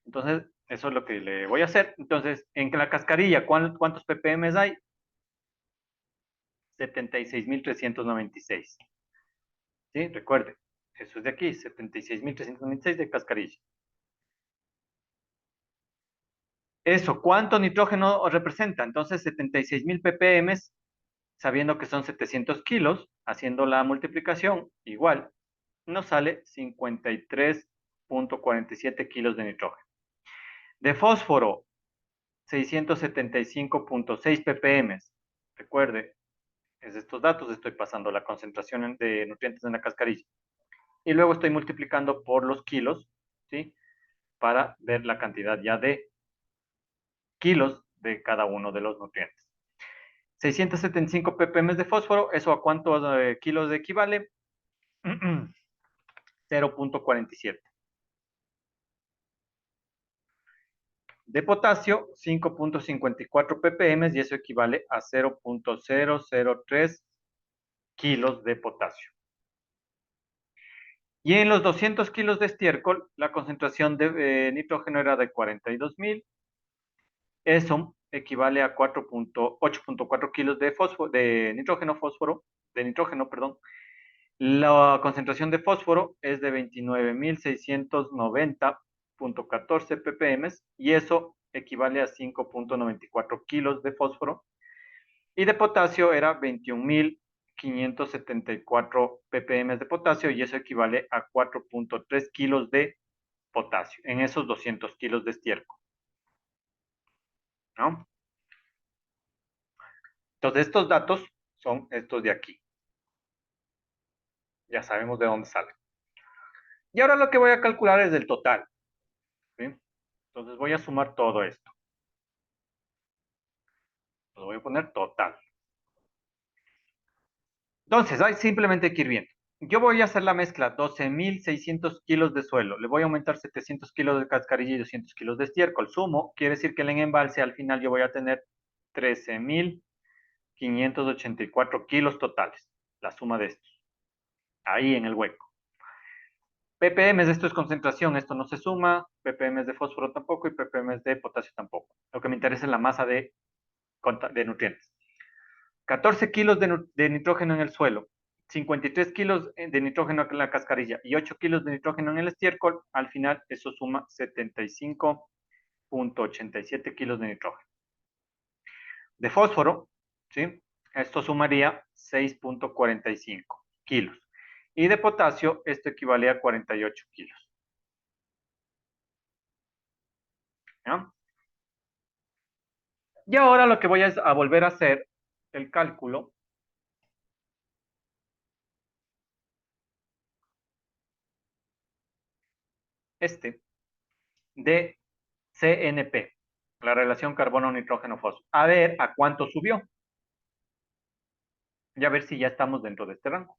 Entonces, eso es lo que le voy a hacer. Entonces, en la cascarilla, ¿cuántos ppm hay? 76.396. ¿Sí? Recuerde, eso es de aquí, 76.396 de cascarilla. Eso, ¿cuánto nitrógeno representa? Entonces, 76.000 ppm, sabiendo que son 700 kilos, haciendo la multiplicación, igual, nos sale 53.47 kilos de nitrógeno. De fósforo, 675.6 ppm. Recuerde, es de estos datos, estoy pasando la concentración de nutrientes en la cascarilla. Y luego estoy multiplicando por los kilos, ¿sí? Para ver la cantidad ya de kilos de cada uno de los nutrientes. 675 ppm de fósforo, ¿eso a cuántos kilos equivale? 0.47. De potasio, 5.54 ppm y eso equivale a 0.003 kilos de potasio. Y en los 200 kilos de estiércol, la concentración de nitrógeno era de 42.000. Eso equivale a 8.4 kilos de fósforo, de nitrógeno, perdón. La concentración de fósforo es de 29.690.14 ppm y eso equivale a 5.94 kilos de fósforo. Y de potasio era 21.574 ppm de potasio y eso equivale a 4.3 kilos de potasio en esos 200 kilos de estiércol, ¿no? Entonces, estos datos son estos de aquí. Ya sabemos de dónde salen. Y ahora lo que voy a calcular es el total, ¿sí? Entonces, voy a sumar todo esto. Lo voy a poner total. Entonces, hay simplemente que ir viendo. Yo voy a hacer la mezcla, 12.600 kilos de suelo. Le voy a aumentar 700 kilos de cascarilla y 200 kilos de estiércol. Sumo, quiere decir que en embalse al final yo voy a tener 13.584 kilos totales. La suma de estos. Ahí en el hueco. ppm, esto es concentración, esto no se suma. ppm de fósforo tampoco y ppm de potasio tampoco. Lo que me interesa es la masa de de nutrientes. 14 kilos de nitrógeno en el suelo, 53 kilos de nitrógeno en la cascarilla y 8 kilos de nitrógeno en el estiércol, al final eso suma 75,87 kilos de nitrógeno. De fósforo, ¿sí? Esto sumaría 6,45 kilos. Y de potasio, esto equivale a 48 kilos. ¿Ya? Y ahora lo que voy a volver a hacer el cálculo de CNP, la relación carbono-nitrógeno-fósforo. A ver a cuánto subió. Y a ver si ya estamos dentro de este rango.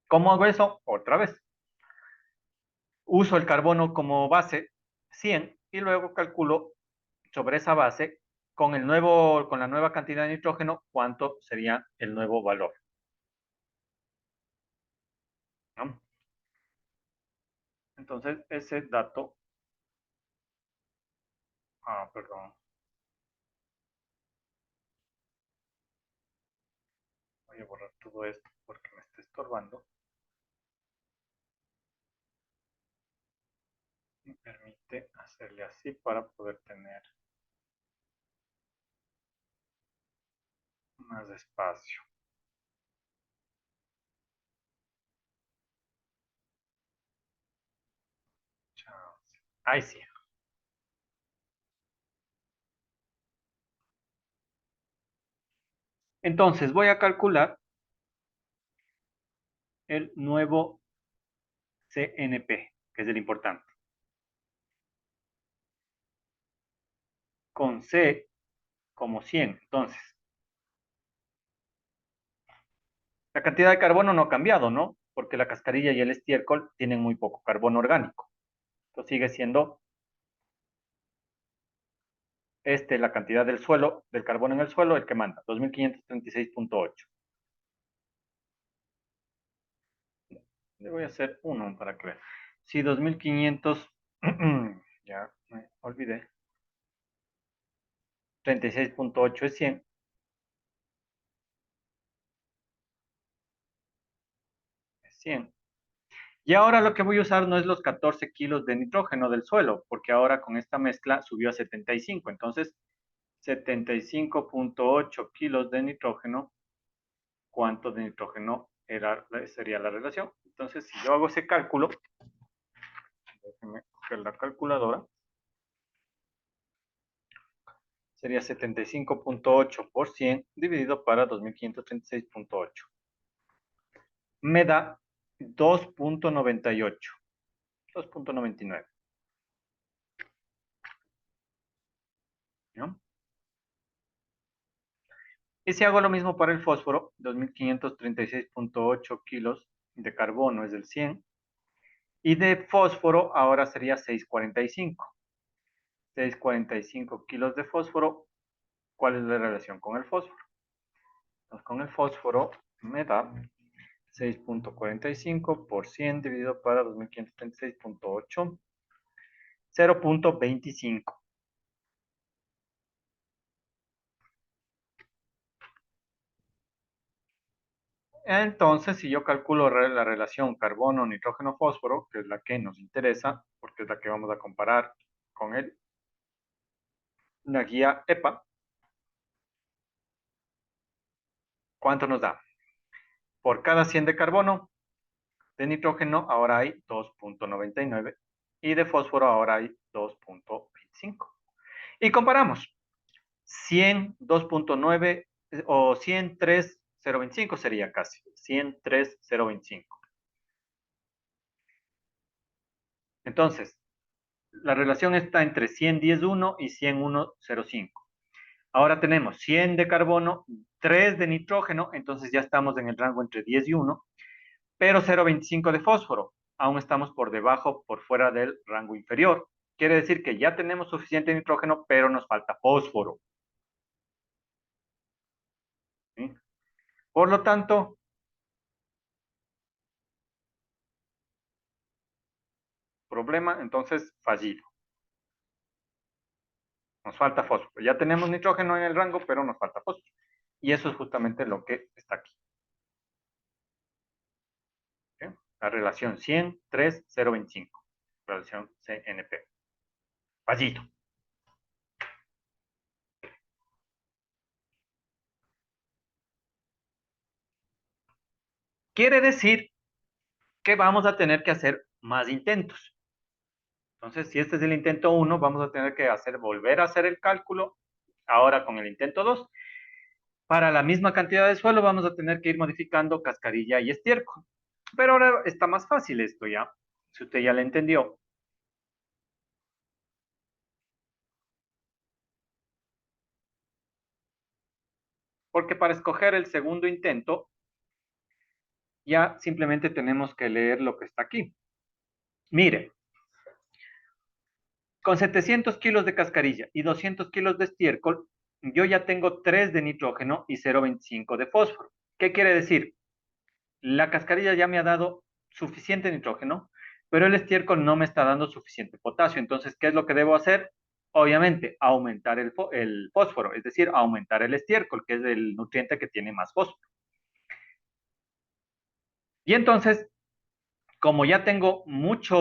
¿Cómo hago eso? Otra vez. Uso el carbono como base, 100, y luego calculo sobre esa base con la nueva cantidad de nitrógeno, cuánto sería el nuevo valor. ¿No? Entonces, ese dato, perdón, voy a borrar todo esto porque me está estorbando. Me permite hacerle así para poder tener más espacio. Ahí sí. Entonces voy a calcular el nuevo CNP, que es el importante. Con C como 100. Entonces, la cantidad de carbono no ha cambiado, ¿no? Porque la cascarilla y el estiércol tienen muy poco carbono orgánico. Entonces sigue siendo la cantidad del suelo, del carbono en el suelo, el que manda, 2536,8. Le voy a hacer uno para que vean. Si 2500, ya me olvidé, 36,8 es 100. Es 100. Y ahora lo que voy a usar no es los 14 kilos de nitrógeno del suelo, porque ahora con esta mezcla subió a 75. Entonces, 75,8 kilos de nitrógeno, ¿cuánto de nitrógeno sería la relación? Entonces, si yo hago ese cálculo, déjenme coger la calculadora, sería 75,8 por 100 dividido para 2536,8. Me da 2,98, 2,99. ¿No? Y si hago lo mismo para el fósforo, 2536,8 kilos de carbono es el 100. Y de fósforo ahora sería 6,45. 6,45 kilos de fósforo. ¿Cuál es la relación con el fósforo? Entonces, con el fósforo me da 6,45 por 100 dividido para 2536,8, 0,25. Entonces, si yo calculo la relación carbono-nitrógeno-fósforo, que es la que nos interesa, porque es la que vamos a comparar con la guía EPA, ¿cuánto nos da? Por cada 100 de carbono, de nitrógeno ahora hay 2,99 y de fósforo ahora hay 2,25. Y comparamos. 100, 2,9 o 103,025 sería casi. 103,025. Entonces, la relación está entre 110,1 y 101,05. Ahora tenemos 100 de carbono, 3 de nitrógeno, entonces ya estamos en el rango entre 10 y 1, pero 0,25 de fósforo. Aún estamos por debajo, por fuera del rango inferior. Quiere decir que ya tenemos suficiente nitrógeno, pero nos falta fósforo. ¿Sí? Por lo tanto, problema entonces fallido. Nos falta fósforo. Ya tenemos nitrógeno en el rango, pero nos falta fósforo. Y eso es justamente lo que está aquí. ¿Sí? La relación 100, 3, 0, 25. Relación CNP. Fallito. Quiere decir que vamos a tener que hacer más intentos. Entonces, si este es el intento 1, vamos a tener que volver a hacer el cálculo. Ahora con el intento 2. Para la misma cantidad de suelo vamos a tener que ir modificando cascarilla y estiércol. Pero ahora está más fácil esto ya, si usted ya lo entendió. Porque para escoger el segundo intento, ya simplemente tenemos que leer lo que está aquí. Mire, con 700 kilos de cascarilla y 200 kilos de estiércol, yo ya tengo 3 de nitrógeno y 0,25 de fósforo. ¿Qué quiere decir? La cascarilla ya me ha dado suficiente nitrógeno, pero el estiércol no me está dando suficiente potasio. Entonces, ¿qué es lo que debo hacer? Obviamente, aumentar el fósforo, es decir, aumentar el estiércol, que es el nutriente que tiene más fósforo. Y entonces, como ya tengo mucho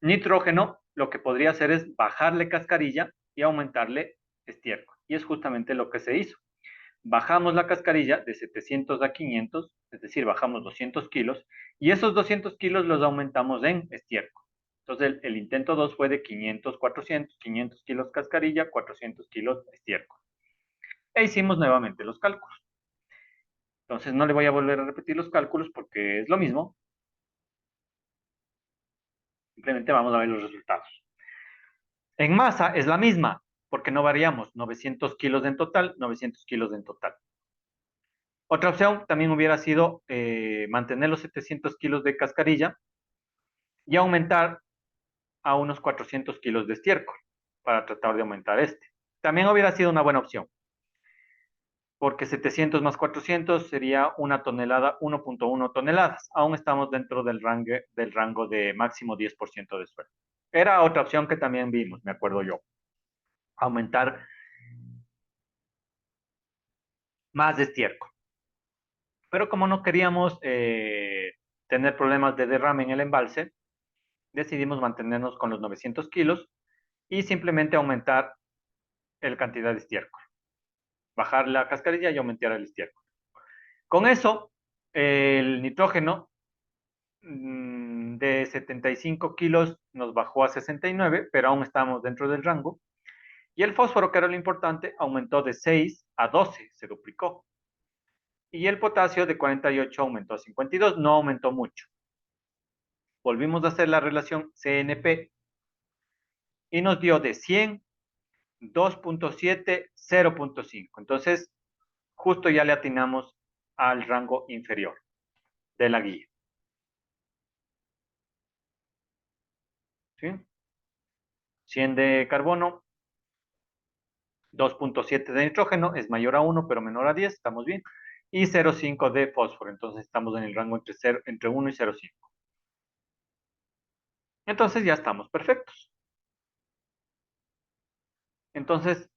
nitrógeno, lo que podría hacer es bajarle cascarilla y aumentarle estiércol. Y es justamente lo que se hizo. Bajamos la cascarilla de 700 a 500, es decir, bajamos 200 kilos, y esos 200 kilos los aumentamos en estiércol. Entonces, el intento 2 fue de 500, 400, 500 kilos cascarilla, 400 kilos estiércol. E hicimos nuevamente los cálculos. Entonces, no le voy a volver a repetir los cálculos porque es lo mismo. Simplemente vamos a ver los resultados. En masa es la misma, porque no variamos. 900 kilos en total, 900 kilos en total. Otra opción también hubiera sido mantener los 700 kilos de cascarilla y aumentar a unos 400 kilos de estiércol para tratar de aumentar este. También hubiera sido una buena opción, porque 700 más 400 sería una tonelada, 1.1 toneladas. Aún estamos dentro del rango de máximo 10% de suelo. Era otra opción que también vimos, me acuerdo yo. Aumentar más de estiércol. Pero como no queríamos tener problemas de derrame en el embalse, decidimos mantenernos con los 900 kilos y simplemente aumentar la cantidad de estiércol. Bajar la cascarilla y aumentar el estiércol. Con eso, el nitrógeno de 75 kilos nos bajó a 69, pero aún estamos dentro del rango. Y el fósforo, que era lo importante, aumentó de 6 a 12, se duplicó. Y el potasio de 48 aumentó a 52, no aumentó mucho. Volvimos a hacer la relación CNP y nos dio de 100, 2.7, 0.5. Entonces, justo ya le atinamos al rango inferior de la guía. ¿Sí? 100 de carbono, 2.7 de nitrógeno, es mayor a 1, pero menor a 10, estamos bien. Y 0.5 de fósforo, entonces estamos en el rango entre 1 y 0.5. Entonces ya estamos perfectos. Entonces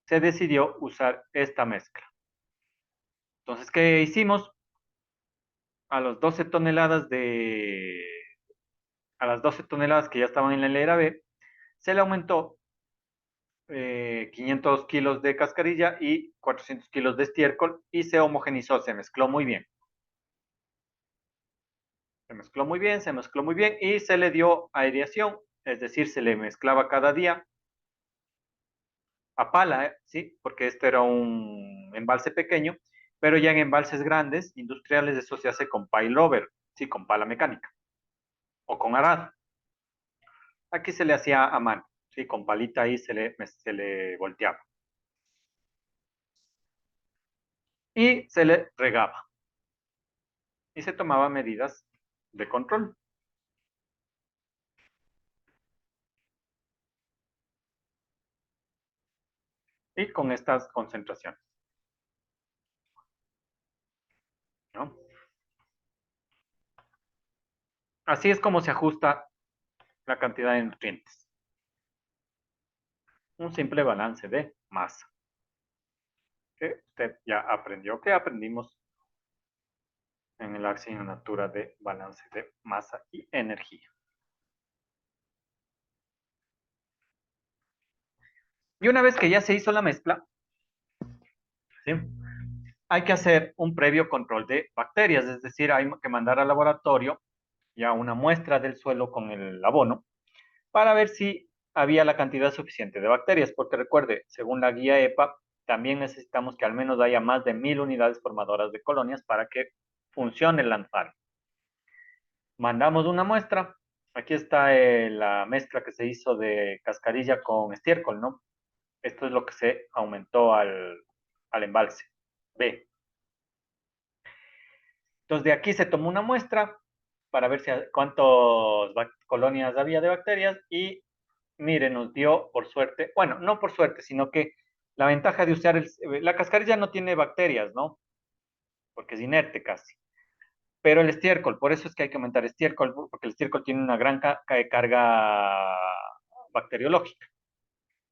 se decidió usar esta mezcla. Entonces, ¿qué hicimos? A las 12 toneladas a las 12 toneladas que ya estaban en la hilera B, se le aumentó 500 kilos de cascarilla y 400 kilos de estiércol y se homogenizó, se mezcló muy bien. Se mezcló muy bien, se mezcló muy bien y se le dio aireación, es decir, se le mezclaba cada día a pala, ¿sí? Porque este era un embalse pequeño, pero ya en embalses grandes, industriales, eso se hace con pailover, ¿sí? Con pala mecánica o con arado. Aquí se le hacía a mano, ¿sí? Con palita ahí se le volteaba. Y se le regaba. Y se tomaba medidas de control. Y con estas concentraciones, ¿no? Así es como se ajusta la cantidad de nutrientes. Un simple balance de masa. Que usted ya aprendió, que aprendimos en la asignatura de balance de masa y energía. Y una vez que ya se hizo la mezcla, ¿sí?, hay que hacer un previo control de bacterias, es decir, hay que mandar al laboratorio ya una muestra del suelo con el abono para ver si había la cantidad suficiente de bacterias, porque recuerde, según la guía EPA, también necesitamos que al menos haya más de 1000 unidades formadoras de colonias para que funcione el lanzar. Mandamos una muestra. Aquí está la mezcla que se hizo de cascarilla con estiércol, ¿no? Esto es lo que se aumentó al embalse B. Entonces, de aquí se tomó una muestra para ver cuántas colonias había de bacterias y, mire, nos dio por suerte, bueno, no por suerte, sino que la ventaja de usar la cascarilla no tiene bacterias, ¿no? Porque es inerte casi. Pero el estiércol, por eso es que hay que aumentar estiércol, porque el estiércol tiene una gran carga bacteriológica.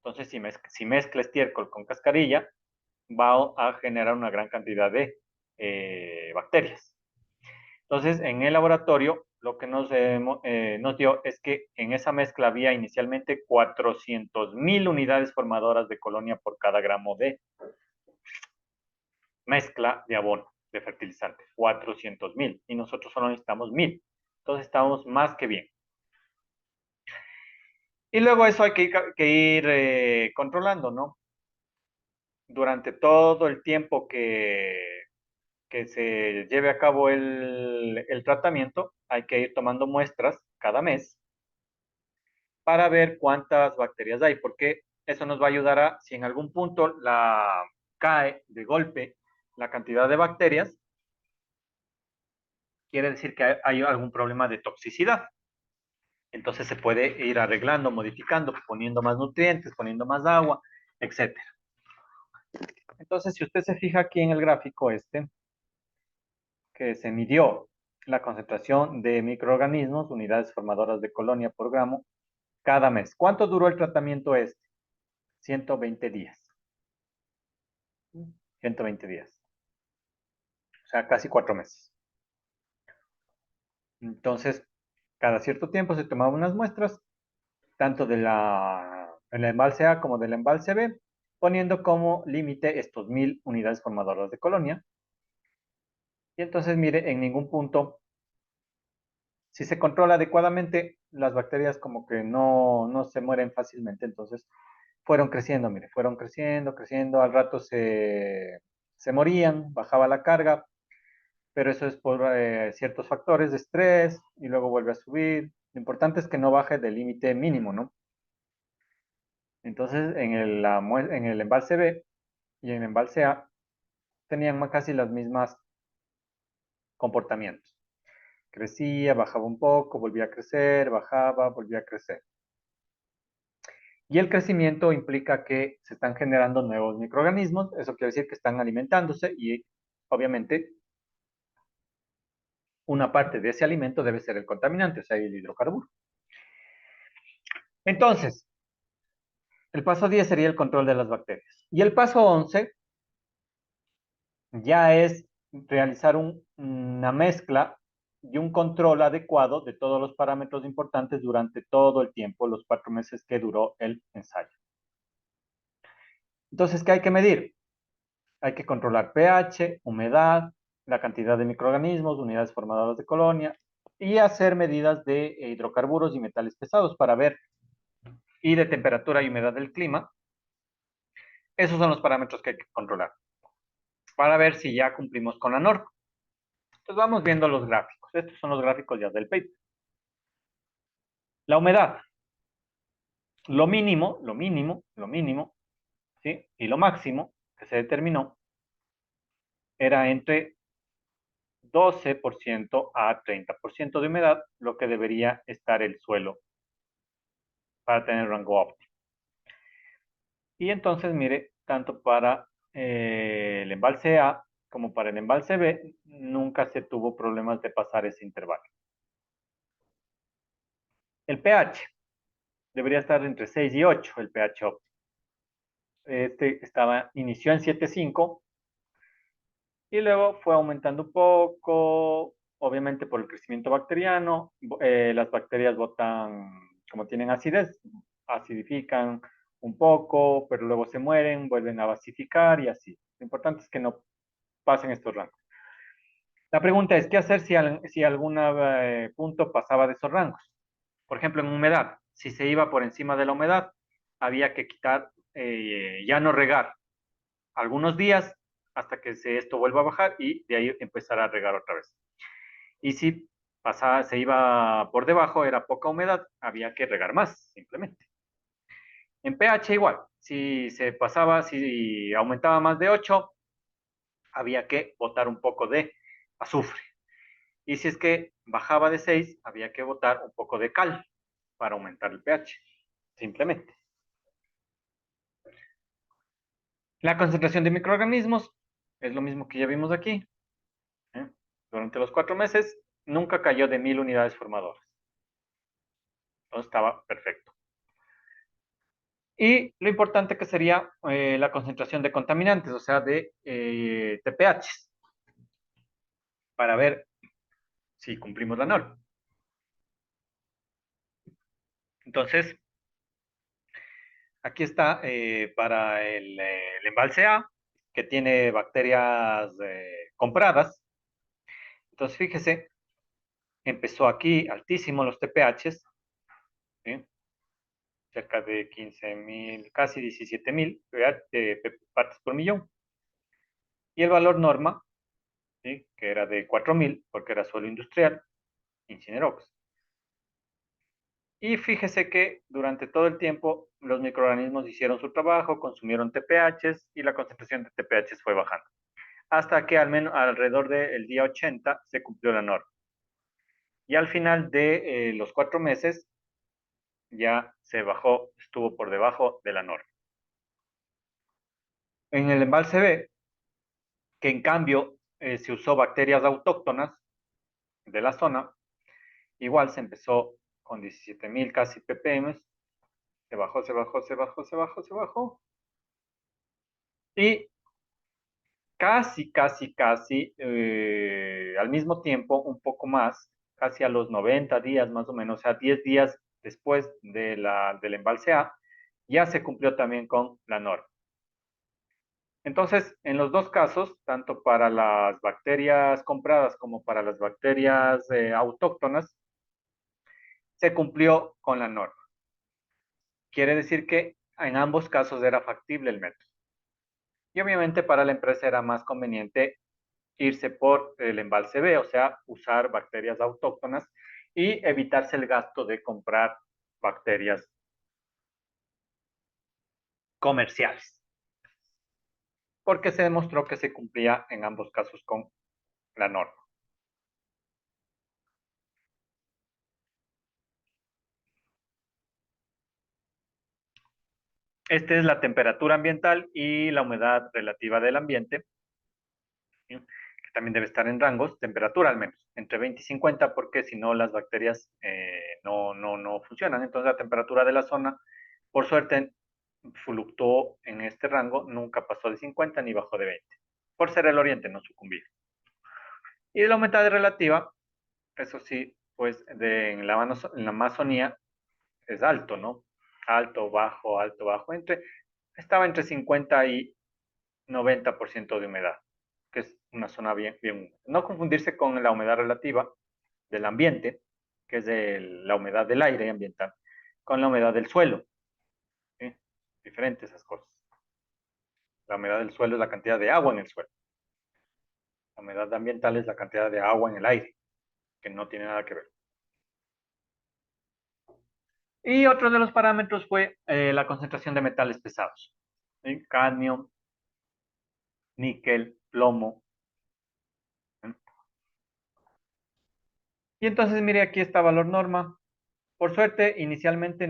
Entonces, si mezcla estiércol con cascarilla, va a generar una gran cantidad de bacterias. Entonces, en el laboratorio, lo que nos dio es que en esa mezcla había inicialmente 400.000 unidades formadoras de colonia por cada gramo de mezcla de abono, de fertilizante. 400.000. Y nosotros solo necesitamos 1.000. Entonces, estamos más que bien. Y luego eso hay que ir controlando, ¿no? Durante todo el tiempo que se lleve a cabo el tratamiento, hay que ir tomando muestras cada mes para ver cuántas bacterias hay, porque eso nos va a ayudar a, si en algún punto cae de golpe la cantidad de bacterias, quiere decir que hay algún problema de toxicidad. Entonces se puede ir arreglando, modificando, poniendo más nutrientes, poniendo más agua, etcétera. Entonces, si usted se fija aquí en el gráfico que se midió la concentración de microorganismos, unidades formadoras de colonia por gramo, cada mes. ¿Cuánto duró el tratamiento este? 120 días. 120 días. O sea, casi 4 meses. Entonces, cada cierto tiempo se tomaban unas muestras, tanto del embalse A como del embalse B, poniendo como límite estos 1000 unidades formadoras de colonia. Y entonces, mire, en ningún punto, si se controla adecuadamente, las bacterias como que no se mueren fácilmente. Entonces, fueron creciendo, mire, fueron creciendo, creciendo. Al rato se morían, bajaba la carga, pero eso es por ciertos factores de estrés y luego vuelve a subir. Lo importante es que no baje del límite mínimo, ¿no? Entonces, en el embalse B y en el embalse A tenían casi las mismas comportamientos. Crecía, bajaba un poco, volvía a crecer, bajaba, volvía a crecer. Y el crecimiento implica que se están generando nuevos microorganismos, eso quiere decir que están alimentándose y obviamente una parte de ese alimento debe ser el contaminante, o sea, el hidrocarburo. Entonces, el paso 10 sería el control de las bacterias. Y el paso 11 ya es realizar una mezcla y un control adecuado de todos los parámetros importantes durante todo el tiempo, los 4 meses que duró el ensayo. Entonces, ¿qué hay que medir? Hay que controlar pH, humedad, la cantidad de microorganismos, unidades formadoras de colonia y hacer medidas de hidrocarburos y metales pesados para ver, y de temperatura y humedad del clima. Esos son los parámetros que hay que controlar para ver si ya cumplimos con la norma. Entonces vamos viendo los gráficos. Estos son los gráficos ya del paper. La humedad, lo mínimo, ¿sí? Y lo máximo que se determinó era entre 12% a 30% de humedad, lo que debería estar el suelo para tener rango óptimo. Y entonces, mire, tanto para el embalse A como para el embalse B, nunca se tuvo problemas de pasar ese intervalo. El pH debería estar entre 6 y 8, el pH óptimo. inició en 7,5 y luego fue aumentando un poco, obviamente por el crecimiento bacteriano. Las bacterias botan, como tienen acidez, acidifican un poco, pero luego se mueren, vuelven a basificar y así. Lo importante es que no pasen estos rangos. La pregunta es, ¿qué hacer si algún punto pasaba de esos rangos? Por ejemplo, en humedad, si se iba por encima de la humedad, había que quitar, ya no regar algunos días hasta que esto vuelva a bajar y de ahí empezar a regar otra vez. Y si pasaba, se iba por debajo, era poca humedad, había que regar más, simplemente. En pH igual, si se pasaba, si aumentaba más de 8, había que botar un poco de azufre. Y si es que bajaba de 6, había que botar un poco de cal para aumentar el pH, simplemente. La concentración de microorganismos es lo mismo que ya vimos aquí. ¿Eh? Durante los 4 meses nunca cayó de 1.000 unidades formadoras. Entonces estaba perfecto. Y lo importante que sería la concentración de contaminantes, o sea, de TPH, para ver si cumplimos la norma. Entonces, aquí está para el embalse A, que tiene bacterias compradas. Entonces, fíjese, empezó aquí altísimo los TPHs, ¿sí? Cerca de 15,000, casi 17,000 partes por millón. Y el valor norma, ¿sí? Que era de 4,000, porque era suelo industrial, Incinerox. Y fíjese que durante todo el tiempo los microorganismos hicieron su trabajo, consumieron TPHs y la concentración de TPHs fue bajando. Hasta que al menos alrededor del día 80 se cumplió la norma. Y al final de los 4 meses ya se bajó, estuvo por debajo de la norma. En el embalse B, que en cambio se usó bacterias autóctonas de la zona, igual se empezó con 17,000 casi ppm, se bajó, se bajó, se bajó, se bajó, se bajó, y casi, casi, casi, al mismo tiempo, un poco más, casi a los 90 días más o menos, o sea, 10 días después del embalse A, ya se cumplió también con la norma. Entonces, en los dos casos, tanto para las bacterias compradas como para las bacterias autóctonas, se cumplió con la norma. Quiere decir que en ambos casos era factible el método. Y obviamente para la empresa era más conveniente irse por el embalse B, o sea, usar bacterias autóctonas y evitarse el gasto de comprar bacterias comerciales, porque se demostró que se cumplía en ambos casos con la norma. Esta es la temperatura ambiental y la humedad relativa del ambiente, ¿sí? Que también debe estar en rangos, temperatura al menos, entre 20 y 50, porque si no las bacterias no funcionan. Entonces la temperatura de la zona, por suerte, fluctuó en este rango, nunca pasó de 50 ni bajó de 20, por ser el oriente, no sucumbir. Y de la humedad relativa, eso sí, pues en la Amazonía es alto, ¿no? Alto, bajo, estaba entre 50 y 90% de humedad, que es una zona bien, bien húmeda. No confundirse con la humedad relativa del ambiente, que es la humedad del aire ambiental, con la humedad del suelo. ¿Sí? Diferentes esas cosas. La humedad del suelo es la cantidad de agua en el suelo. La humedad ambiental es la cantidad de agua en el aire, que no tiene nada que ver. Y otro de los parámetros fue la concentración de metales pesados. ¿Sí? Cadmio, níquel, plomo. ¿Sí? Y entonces, mire, aquí está valor norma. Por suerte, inicialmente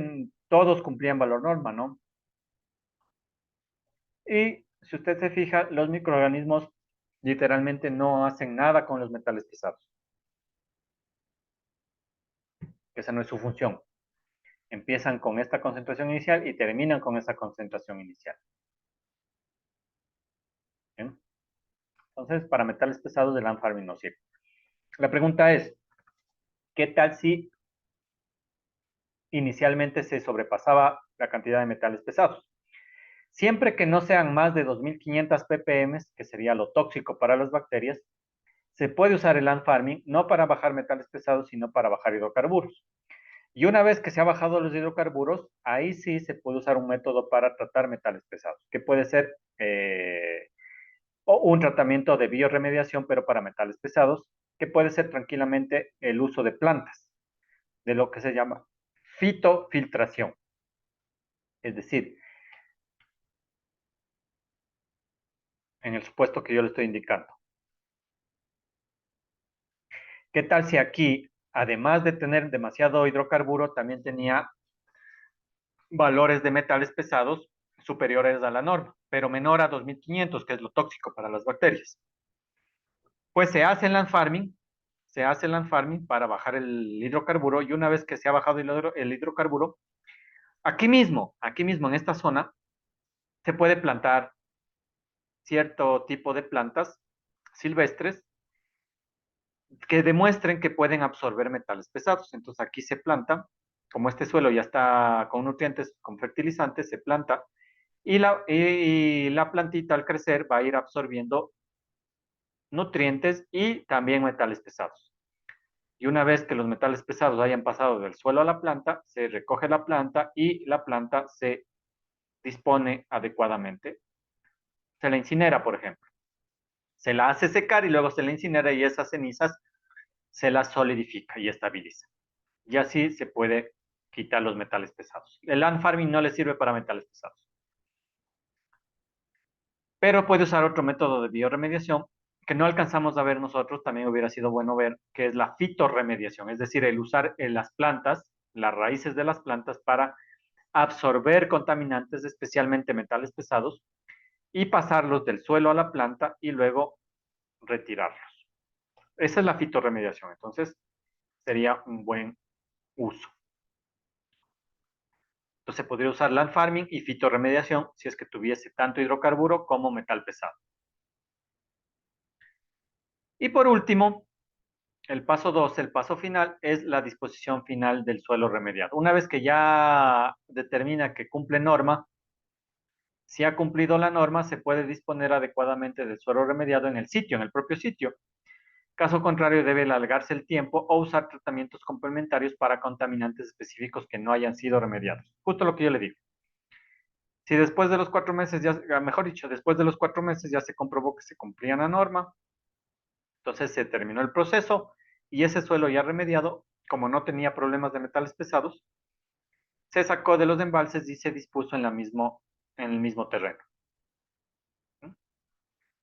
todos cumplían valor norma, ¿no? Y si usted se fija, los microorganismos literalmente no hacen nada con los metales pesados. Esa no es su función. Empiezan con esta concentración inicial y terminan con esa concentración inicial. Entonces, para metales pesados, el land farming no sirve. La pregunta es, ¿qué tal si inicialmente se sobrepasaba la cantidad de metales pesados? Siempre que no sean más de 2500 ppm, que sería lo tóxico para las bacterias, se puede usar el land farming no para bajar metales pesados, sino para bajar hidrocarburos. Y una vez que se ha bajado los hidrocarburos, ahí sí se puede usar un método para tratar metales pesados, que puede ser o un tratamiento de bioremediación, pero para metales pesados, que puede ser tranquilamente el uso de plantas, de lo que se llama fitofiltración. Es decir, en el supuesto que yo le estoy indicando. ¿Qué tal si aquí, además de tener demasiado hidrocarburo, también tenía valores de metales pesados superiores a la norma, pero menor a 2500, que es lo tóxico para las bacterias? Pues se hace land farming para bajar el hidrocarburo, y una vez que se ha bajado el hidrocarburo, aquí mismo en esta zona, se puede plantar cierto tipo de plantas silvestres que demuestren que pueden absorber metales pesados. Entonces aquí se planta, como este suelo ya está con nutrientes, con fertilizantes, se planta y la plantita al crecer va a ir absorbiendo nutrientes y también metales pesados. Y una vez que los metales pesados hayan pasado del suelo a la planta, se recoge la planta y la planta se dispone adecuadamente. Se la incinera, por ejemplo. Se la hace secar y luego se la incinera, y esas cenizas se las solidifica y estabiliza. Y así se puede quitar los metales pesados. El land farming no le sirve para metales pesados, pero puede usar otro método de bioremediación que no alcanzamos a ver nosotros, también hubiera sido bueno ver, que es la fitorremediación, es decir, el usar las plantas, las raíces de las plantas, para absorber contaminantes, especialmente metales pesados, y pasarlos del suelo a la planta y luego retirarlos. Esa es la fitorremediación, entonces sería un buen uso. Entonces podría usar land farming y fitorremediación si es que tuviese tanto hidrocarburo como metal pesado. Y por último, el paso 2, el paso final, es la disposición final del suelo remediado. Una vez que ya determina que cumple norma, si ha cumplido la norma, se puede disponer adecuadamente del suelo remediado en el sitio, en el propio sitio. Caso contrario, debe alargarse el tiempo o usar tratamientos complementarios para contaminantes específicos que no hayan sido remediados. Justo lo que yo le digo. Si después de los 4 meses, mejor dicho, después de los 4 meses ya se comprobó que se cumplía la norma, entonces se terminó el proceso y ese suelo ya remediado, como no tenía problemas de metales pesados, se sacó de los embalses y se dispuso en el mismo terreno.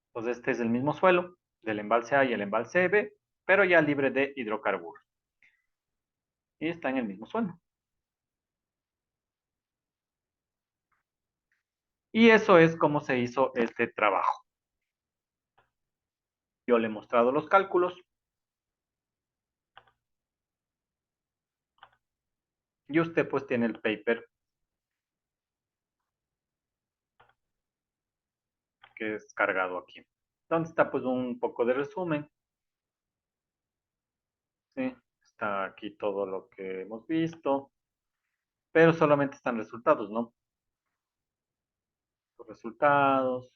Entonces este es el mismo suelo del embalse A y el embalse B, pero ya libre de hidrocarburos. Y está en el mismo suelo. Y eso es como se hizo este trabajo. Yo le he mostrado los cálculos y usted pues tiene el paper que es cargado aquí. Donde está pues un poco de resumen. ¿Sí? Está aquí todo lo que hemos visto, pero solamente están resultados, ¿no? Los resultados,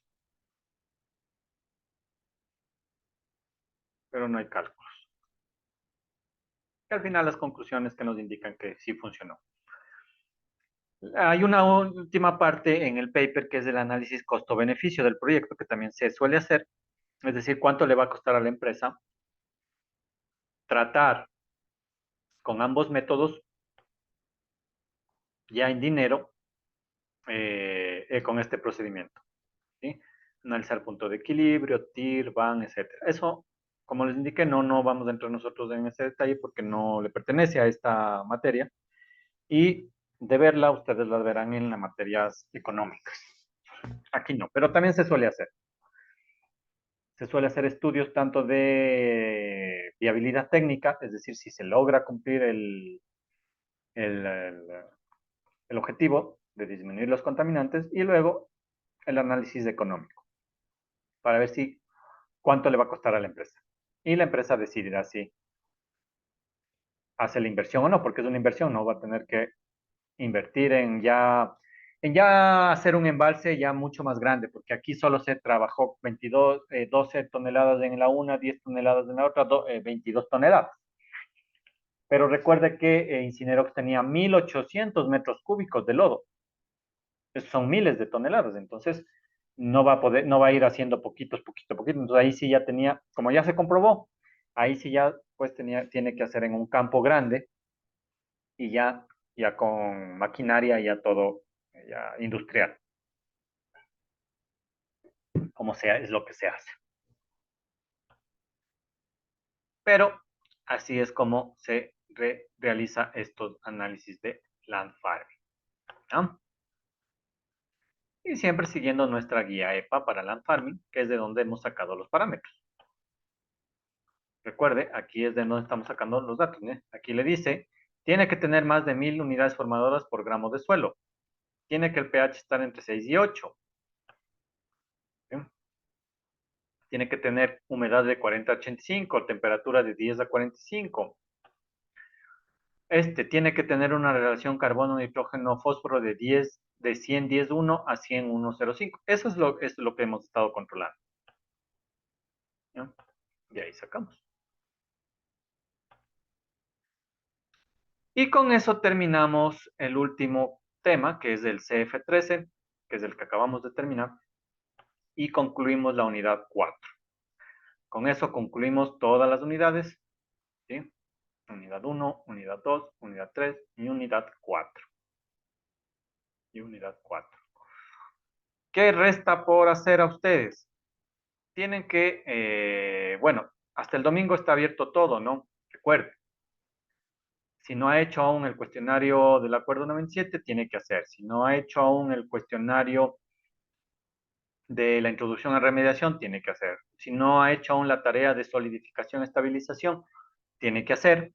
pero no hay cálculos. Y al final las conclusiones que nos indican que sí funcionó. Hay una última parte en el paper que es el análisis costo-beneficio del proyecto, que también se suele hacer, es decir, cuánto le va a costar a la empresa tratar con ambos métodos ya en dinero con este procedimiento. ¿Sí? Analizar punto de equilibrio, TIR, BAN, etcétera. Eso, como les indiqué, no vamos a entrar nosotros en ese detalle porque no le pertenece a esta materia, y de verla ustedes la verán en las materias económicas. Aquí no, pero también se suele hacer. Se suele hacer estudios tanto de viabilidad técnica, es decir, si se logra cumplir el, el, el objetivo de disminuir los contaminantes, y luego el análisis económico, para ver si cuánto le va a costar a la empresa. Y la empresa decidirá si hace la inversión o no, porque es una inversión, no va a tener que invertir en ya hacer un embalse ya mucho más grande, porque aquí solo se trabajó 22, 12 toneladas en la una, 10 toneladas en la otra, 22 toneladas. Pero recuerde que Incinerox tenía 1.800 metros cúbicos de lodo. Esos son miles de toneladas, entonces no va a poder, no va a ir haciendo poquitos, poquito, poquito. Entonces ahí sí ya tenía, como ya se comprobó, ahí sí ya pues tiene que hacer en un campo grande y ya con maquinaria, ya todo ya industrial, como sea, es lo que se hace. Pero así es como se realiza estos análisis de land farming, ¿no? Y siempre siguiendo nuestra guía EPA para land farming, que es de donde hemos sacado los parámetros. Recuerde, aquí es de donde estamos sacando los datos, ¿eh? Aquí le dice, tiene que tener más de 1.000 unidades formadoras por gramo de suelo. Tiene que el pH estar entre 6 y 8. ¿Sí? Tiene que tener humedad de 40 a 85, temperatura de 10 a 45. Tiene que tener una relación carbono-nitrógeno-fósforo de 10, de 100-10-1 a 100-1-0-5. Eso es lo que hemos estado controlando. ¿Ya? Y ahí sacamos. Y con eso terminamos el último tema, que es el CF13, que es el que acabamos de terminar, y concluimos la unidad 4. Con eso concluimos todas las unidades, ¿sí? Unidad 1, unidad 2, unidad 3 y unidad 4. Y unidad 4. ¿Qué resta por hacer a ustedes? Tienen que, bueno, hasta el domingo está abierto todo, ¿no? Recuerde, si no ha hecho aún el cuestionario del Acuerdo 97, tiene que hacer. Si no ha hecho aún el cuestionario de la introducción a remediación, tiene que hacer. Si no ha hecho aún la tarea de solidificación y estabilización, tiene que hacer.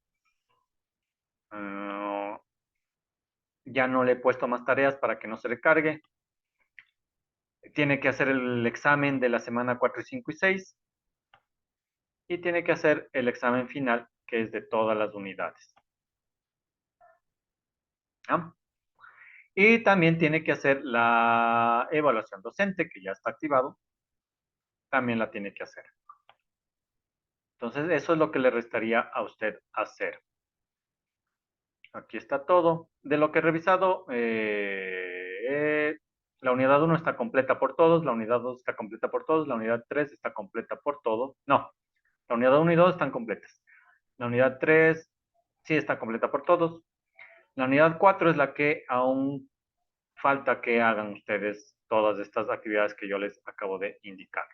Ya no le he puesto más tareas para que no se recargue. Tiene que hacer el examen de la semana 4 y 5 y 6. Y tiene que hacer el examen final, que es de todas las unidades. ¿Ah? Y también tiene que hacer la evaluación docente, que ya está activado. También la tiene que hacer. Entonces, eso es lo que le restaría a usted hacer. Aquí está todo. De lo que he revisado, la unidad 1 está completa por todos, la unidad 2 está completa por todos, la unidad 3 está completa por todos. No, la unidad 1 y 2 están completas. La unidad 3 sí está completa por todos. La unidad 4 es la que aún falta que hagan ustedes todas estas actividades que yo les acabo de indicar.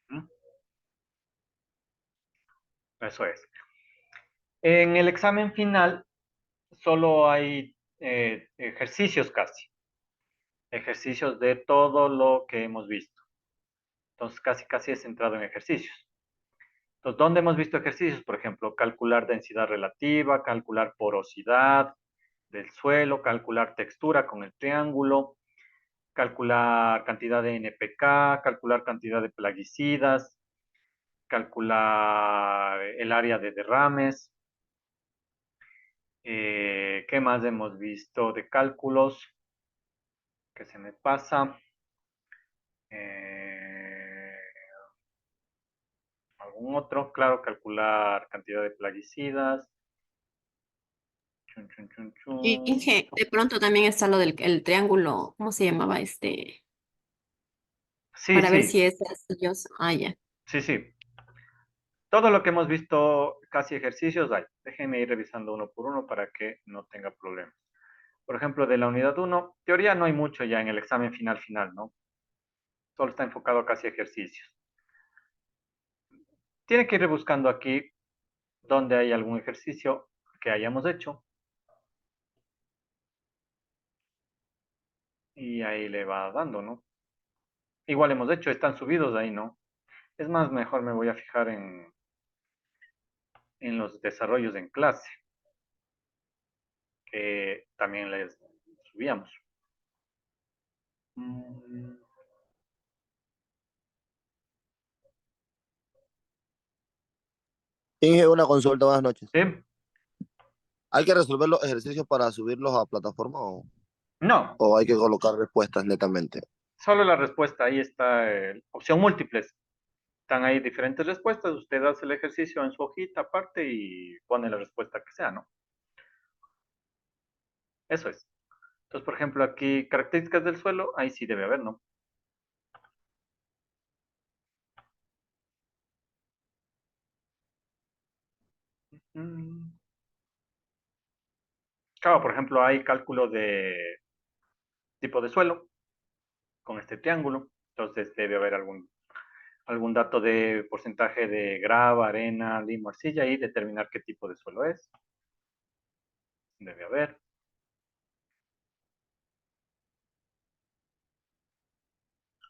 ¿Mm? Eso es. En el examen final solo hay ejercicios casi. Ejercicios de todo lo que hemos visto. Entonces, casi es centrado en ejercicios. Entonces, ¿dónde hemos visto ejercicios? Por ejemplo, calcular densidad relativa, calcular porosidad del suelo, calcular textura con el triángulo, calcular cantidad de NPK, calcular cantidad de plaguicidas, calcular el área de derrames. ¿Qué más hemos visto de cálculos? Que se me pasa. Eh, ¿Algún otro? Claro, calcular cantidad de plaguicidas. Chun, chun, chun, Y chun. Inge, de pronto también está lo del el triángulo, ¿cómo se llamaba este? Sí, Para ver sí, si es arcilloso. Ah, ya. sí, sí. Todo lo que hemos visto, casi ejercicios hay. Déjenme ir revisando uno por uno para que no tenga problemas. Por ejemplo, de la unidad uno, teoría no hay mucho ya en el examen final, ¿no? Solo está enfocado a casi ejercicios. Tiene que ir buscando aquí donde hay algún ejercicio que hayamos hecho y ahí le va dando, ¿no? Igual hemos hecho, están subidos ahí, ¿no? Es más, mejor me voy a fijar en los desarrollos en clase, que también les subíamos. Mm, Inge, una consulta, buenas noches. ¿Sí? ¿Hay que resolver los ejercicios para subirlos a plataforma No, o hay que colocar respuestas netamente? solo la respuesta. Ahí está, opción múltiples. Están ahí diferentes respuestas. Usted hace el ejercicio en su hojita aparte y pone la respuesta que sea, ¿no? Eso es. Entonces, por ejemplo, aquí, características del suelo, ahí sí debe haber, ¿no? Mm. Claro, por ejemplo, hay cálculo de tipo de suelo con este triángulo. Entonces, debe haber algún dato de porcentaje de grava, arena, limo, arcilla y determinar qué tipo de suelo es. Debe haber.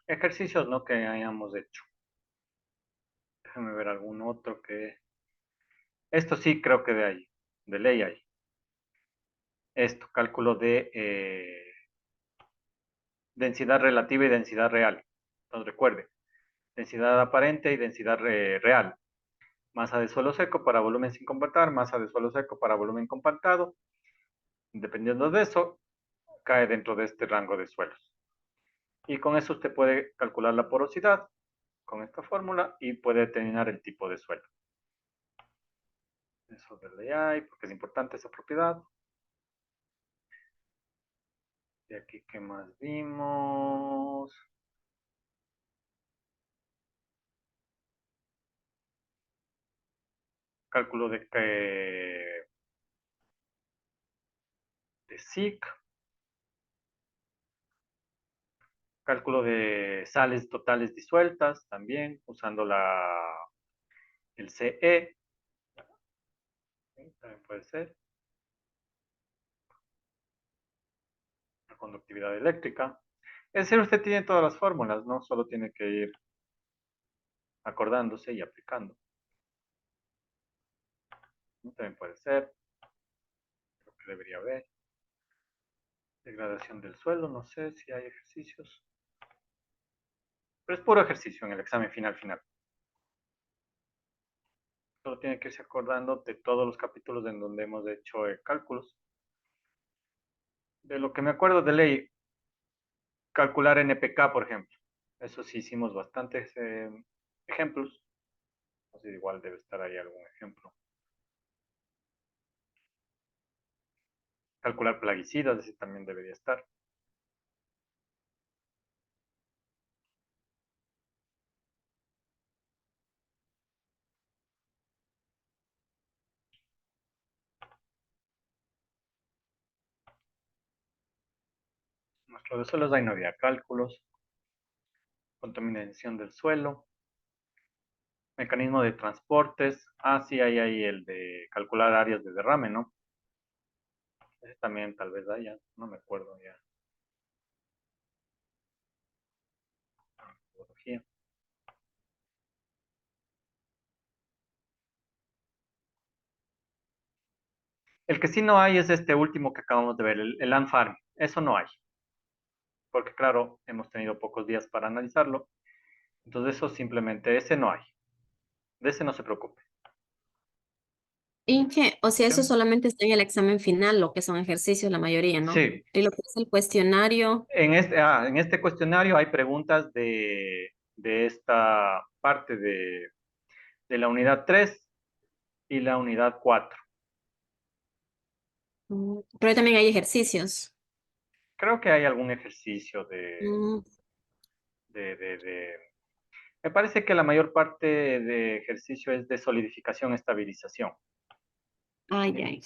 Ejercicios, ¿no? Que hayamos hecho. Déjame ver algún otro que... Esto sí creo que de ahí, de ley hay. Esto, cálculo de densidad relativa y densidad real. Entonces recuerde, densidad aparente y densidad real. Masa de suelo seco para volumen sin compactar, masa de suelo seco para volumen compactado. Dependiendo de eso, cae dentro de este rango de suelos. Y con eso usted puede calcular la porosidad con esta fórmula y puede determinar el tipo de suelo. Eso de ley hay, porque es importante esa propiedad. De aquí, ¿qué más vimos? Cálculo de SIC. Cálculo de sales totales disueltas también, usando el CE. También puede ser. La conductividad eléctrica. Es decir, usted tiene todas las fórmulas, ¿no? Solo tiene que ir acordándose y aplicando. También puede ser. Creo que debería haber. Degradación del suelo, no sé si hay ejercicios. Pero es puro ejercicio en el examen final. Solo tiene que irse acordando de todos los capítulos en donde hemos hecho cálculos. De lo que me acuerdo de ley, calcular NPK, por ejemplo. Eso sí hicimos bastantes ejemplos. Así igual debe estar ahí algún ejemplo. Calcular plaguicidas, ese también debería estar. Nuestro de suelos ahí no había cálculos. Contaminación del suelo. Mecanismo de transportes. Ah, sí, hay el de calcular áreas de derrame, ¿no? Ese también tal vez haya, no me acuerdo ya. Metodología. El que sí no hay es este último que acabamos de ver, el land farm. Eso no hay. Porque claro, hemos tenido pocos días para analizarlo. Entonces eso simplemente, ese no hay. De ese no se preocupe. Inge, o sea, ¿Sí? eso solamente está en el examen final, lo que son ejercicios, la mayoría, ¿no? Sí. Y lo que es el cuestionario, En este cuestionario hay preguntas de esta parte de la unidad 3 y la unidad 4. pero también hay ejercicios. Creo que hay algún ejercicio Mm, de... Me parece que la mayor parte de ejercicio es de solidificación, estabilización. ay, ay.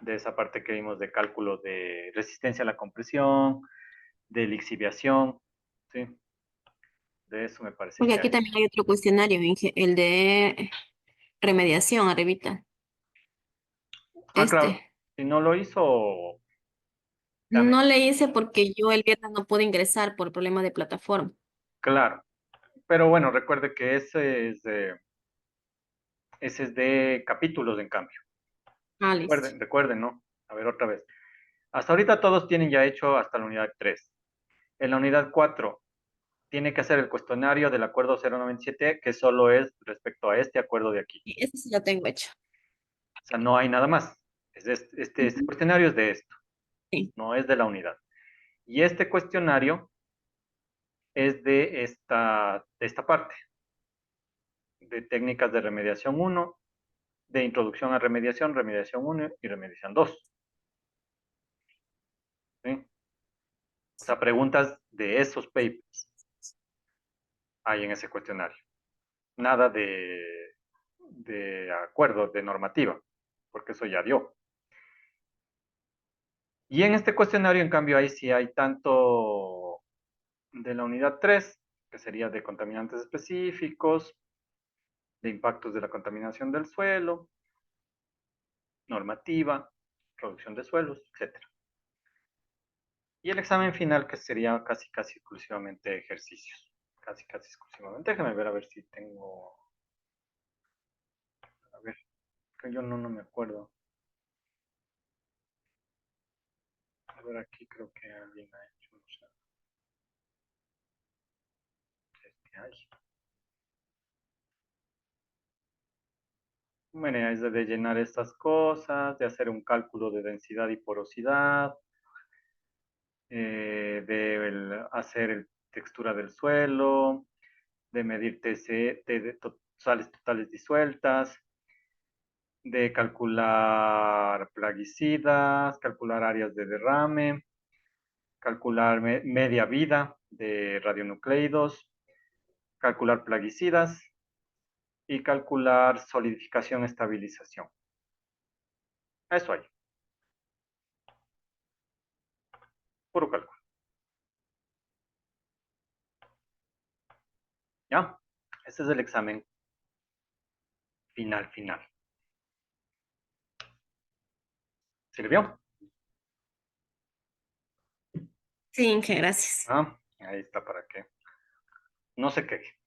De esa parte que vimos de cálculo de resistencia a la compresión, de lixiviación, ¿sí? De eso me parece Porque que aquí hay. también hay otro cuestionario, Inge, el de remediación, arribita. Ah, claro. Este. Si no lo hizo, No también, le hice porque yo el viernes no pude ingresar por problema de plataforma. claro. Pero bueno, recuerde que ese es de capítulos, en cambio. Ah, listo. Recuerden, ¿no? A ver, otra vez. Hasta ahorita todos tienen ya hecho hasta la unidad 3. En la unidad 4 tiene que hacer el cuestionario del acuerdo 097, que solo es respecto a este acuerdo de aquí. Y ese sí lo tengo hecho. O sea, no hay nada más. Este Ujú. cuestionario es de esto, Sí. no es de la unidad. Y este cuestionario es de esta parte, de técnicas de remediación 1, de introducción a remediación 1 y remediación 2. ¿Sí? O sea, preguntas de esos papers hay en ese cuestionario. Nada de acuerdo, de normativa, porque eso ya dio. Y en este cuestionario, en cambio, ahí sí hay tanto de la unidad 3, que sería de contaminantes específicos, de impactos de la contaminación del suelo, normativa, producción de suelos, etcétera. Y el examen final, que sería casi, casi exclusivamente ejercicios. Casi, casi exclusivamente. Déjame ver a ver si tengo... A ver, que yo no me acuerdo. A ver, aquí creo que alguien ha hecho... No sé, este hay. Bueno, es de llenar estas cosas, de hacer un cálculo de densidad y porosidad, de hacer textura del suelo, de medir TC, de sales totales disueltas, de calcular plaguicidas, calcular áreas de derrame, calcular media vida de radionucleidos, calcular plaguicidas y calcular solidificación, estabilización. Eso hay, puro cálculo. ¿Ya? Este es el examen final. ¿Sirvió? Sí, Inge, gracias. Ah, ahí está para que no se queje.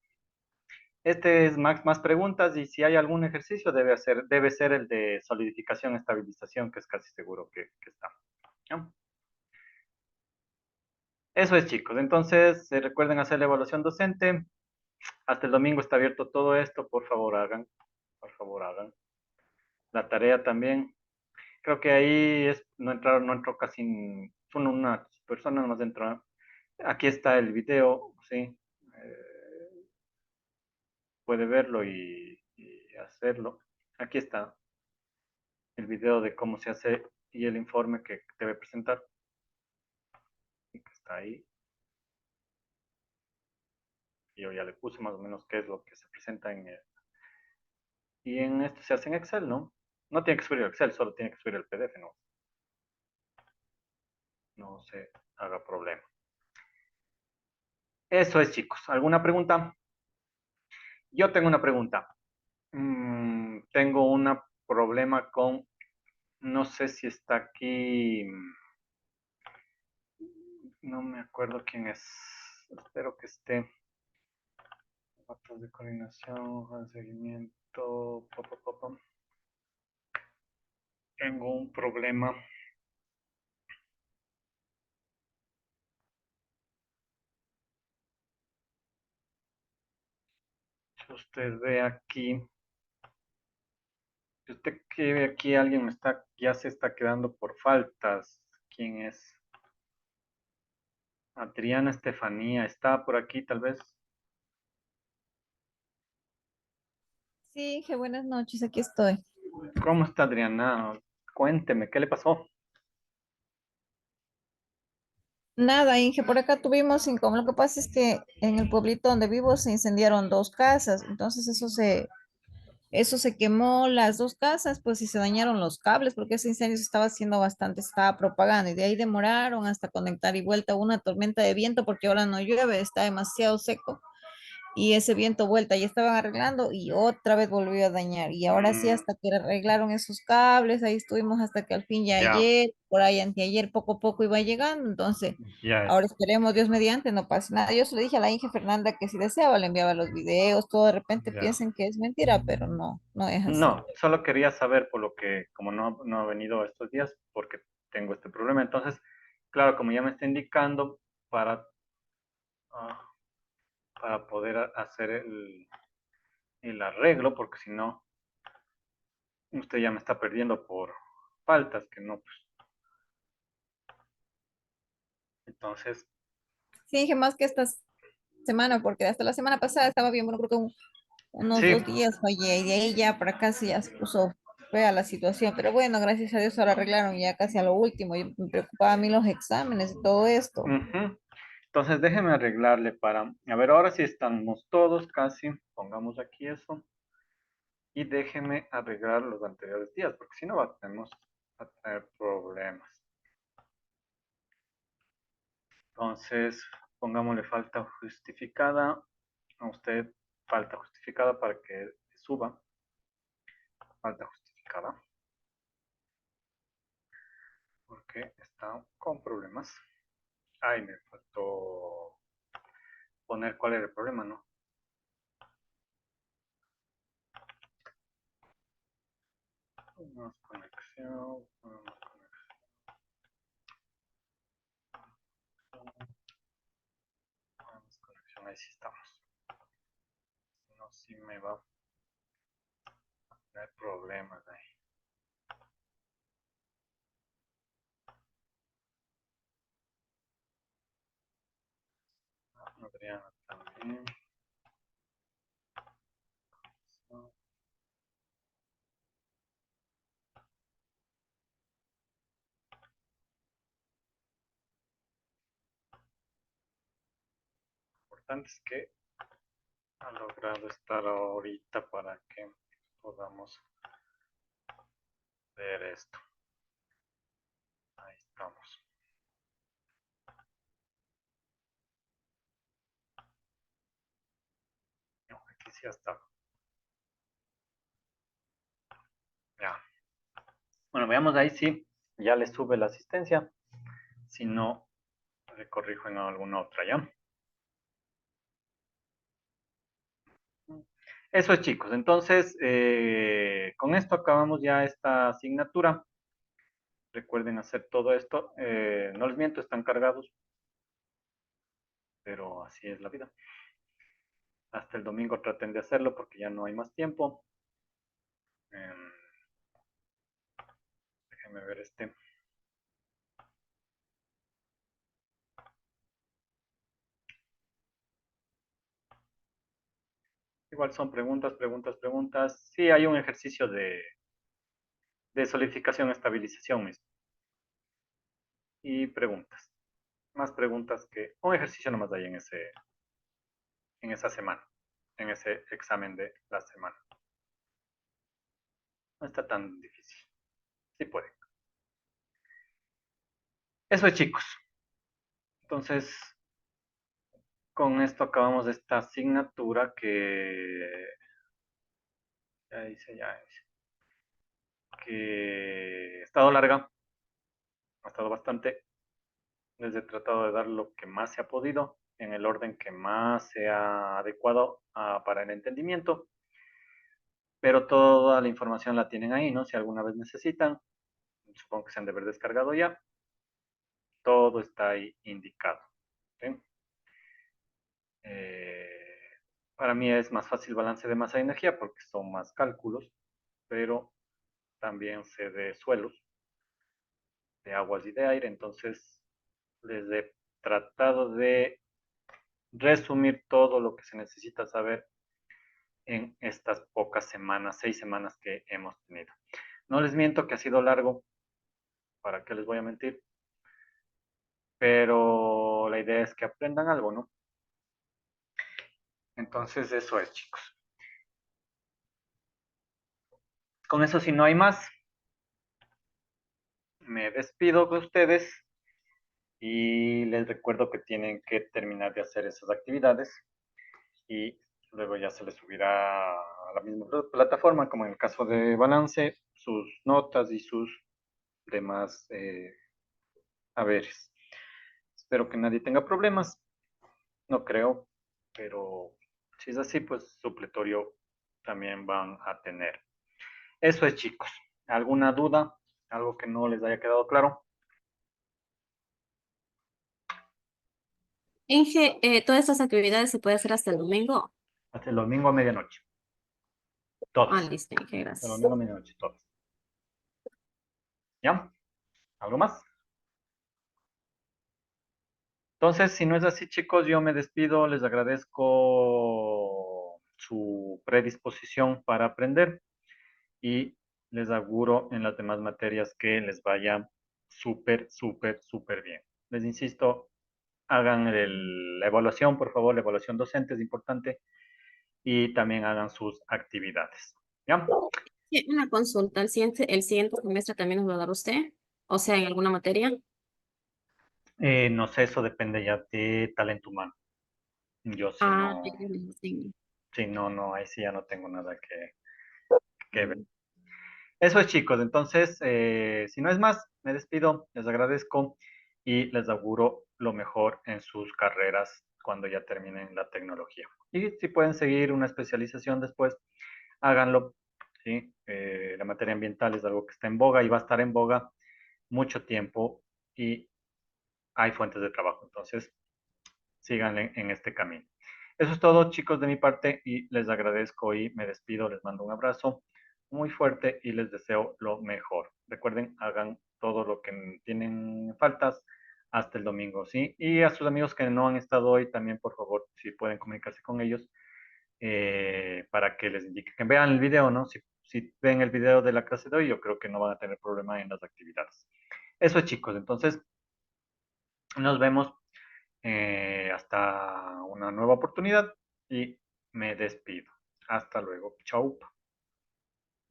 Este es más preguntas y si hay algún ejercicio debe ser el de solidificación, estabilización, que es casi seguro que está. ¿Ya? Eso es, chicos. Entonces, recuerden hacer la evaluación docente. Hasta el domingo está abierto todo esto. Por favor, hagan. Por favor, hagan. La tarea también. Creo que ahí no entró casi, son unas personas más dentro. Aquí está el video, sí. Puede verlo y hacerlo. Aquí está el video de cómo se hace y el informe que debe presentar. Y que está ahí. Yo ya le puse más o menos qué es lo que se presenta en el... Y en esto se hace en Excel, ¿no? No tiene que subir el Excel, solo tiene que subir el PDF, ¿no? No se haga problema. Eso es, chicos. ¿Alguna pregunta? Yo tengo una pregunta. Tengo un problema con, no sé si está aquí, no me acuerdo quién es. Espero que esté. Datos de coordinación, hoja de seguimiento. Tengo un problema. Si usted ve aquí, si usted que ve aquí, alguien ya se está quedando por faltas. ¿Quién es? Adriana Estefanía, ¿está por aquí tal vez? Sí, Inge, buenas noches, aquí estoy. ¿Cómo está Adriana? Cuénteme, ¿qué le pasó? Nada, Inge, por acá tuvimos incómodo. Lo que pasa es que en el pueblito donde vivo se incendiaron dos casas, entonces eso se quemó las dos casas, pues y se dañaron los cables porque ese incendio se estaba haciendo bastante, se estaba propagando y de ahí demoraron hasta conectar y vuelta una tormenta de viento porque ahora no llueve, está demasiado seco. Y ese viento vuelta ya estaban arreglando y otra vez volvió a dañar. Y ahora sí, Mm, hasta que arreglaron esos cables, ahí estuvimos hasta que al fin ya ya, ayer, por ahí anteayer, poco a poco iba llegando. Entonces, ya ahora está. esperemos, Dios mediante, no pase nada. Yo se lo dije a la Inge Fernanda que si deseaba le enviaba los videos, todo de repente Ya. piensen que es mentira, pero no, no es así. No, solo quería saber por lo que, como no ha venido estos días, porque tengo este problema. Entonces, claro, como ya me está indicando, para... ah, para poder hacer el arreglo, porque si no, usted ya me está perdiendo por faltas que no, pues. Entonces, Sí, Inge, más que esta semana, porque hasta la semana pasada estaba bien, bueno, creo que unos sí, 2 días fallé y de ahí ya para acá sí ya se puso fea la situación. Pero bueno, gracias a Dios ahora arreglaron ya casi a lo último. Yo me preocupaba a mí los exámenes y todo esto. ujú. Entonces déjeme arreglarle para, a ver, ahora sí estamos todos casi, pongamos aquí eso, y déjeme arreglar los anteriores días, porque si no vamos a tener problemas. Entonces, pongámosle falta justificada, a usted falta justificada para que suba, falta justificada, porque está con problemas. Ay, me faltó poner cuál era el problema, ¿no? Más conexión, más conexión, ahí sí estamos. Si no, sí me va a tener problemas ahí. Adriana también. Lo importante es que ha logrado estar ahorita para que podamos ver esto. Ahí estamos. No, aquí sí está. Ya. Bueno, veamos ahí si ya le sube la asistencia. Si no, le corrijo en alguna otra, ¿ya? Eso es, chicos. Entonces, con esto acabamos ya esta asignatura. Recuerden hacer todo esto. No les miento, están cargados, pero así es la vida. Hasta el domingo traten de hacerlo porque ya no hay más tiempo. Déjenme ver este. Igual son preguntas, preguntas, preguntas. Sí, hay un ejercicio de solidificación, estabilización mismo. Y preguntas. Más preguntas que un ejercicio nomás hay en esa semana, en ese examen de la semana. No está tan difícil. Sí puede. Eso es, chicos. Entonces, con esto acabamos esta asignatura ya hice, que ha estado larga, ha estado bastante. Les he tratado de dar lo que más se ha podido, en el orden que más sea adecuado para el entendimiento, pero toda la información la tienen ahí, ¿no? Si alguna vez necesitan, supongo que se han de haber descargado ya, todo está ahí indicado. ¿Sí? Para mí es más fácil balance de masa y energía porque son más cálculos, pero también sé de suelos, de aguas y de aire, entonces les he tratado de resumir todo lo que se necesita saber en estas pocas semanas, 6 semanas que hemos tenido. No les miento que ha sido largo, ¿para qué les voy a mentir? Pero la idea es que aprendan algo, ¿no? Entonces eso es, chicos. Con eso, si no hay más, me despido de ustedes y les recuerdo que tienen que terminar de hacer esas actividades y luego ya se les subirá a la misma plataforma, como en el caso de balance, sus notas y sus demás haberes. Espero que nadie tenga problemas. No creo, pero si es así, pues supletorio también van a tener. Eso es, chicos. ¿Alguna duda? ¿Algo que no les haya quedado claro? Inge, todas estas actividades se puede hacer hasta el domingo. Hasta el domingo a medianoche. Todas. Listo, Inge, Hasta el gracias. domingo a medianoche, todas. ¿Ya? ¿Algo más? Entonces, si no es así, chicos, yo me despido. Les agradezco su predisposición para aprender y les auguro en las demás materias que les vaya súper, súper, súper bien. Les insisto, hagan la evaluación, por favor, la evaluación docente es importante y también hagan sus actividades. ¿Ya? Sí, una consulta. El siguiente semestre también nos va a dar usted, o sea, en alguna materia. No sé, eso depende ya de talento humano. Yo si no, Sí. si no, no, ahí sí ya no tengo nada que ver. Eso es, chicos. Entonces, si no es más, me despido, les agradezco y les auguro lo mejor en sus carreras cuando ya terminen la tecnología. Y si pueden seguir una especialización después, háganlo. ¿Sí? La materia ambiental es algo que está en boga y va a estar en boga mucho tiempo y hay fuentes de trabajo. Entonces, sigan en este camino. Eso es todo, chicos, de mi parte y les agradezco y me despido. Les mando un abrazo muy fuerte y les deseo lo mejor. Recuerden, hagan todo lo que tienen faltas hasta el domingo, ¿sí? Y a sus amigos que no han estado hoy, también, por favor, si pueden comunicarse con ellos para que les indique que vean el video, ¿no? Si ven el video de la clase de hoy, yo creo que no van a tener problema en las actividades. Eso es, chicos. Entonces, nos vemos hasta una nueva oportunidad y me despido. Hasta luego. Chau.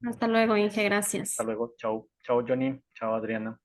Hasta luego, Inge, Hasta gracias. luego. Chau. Chau, Johnny. Chau, Adriana.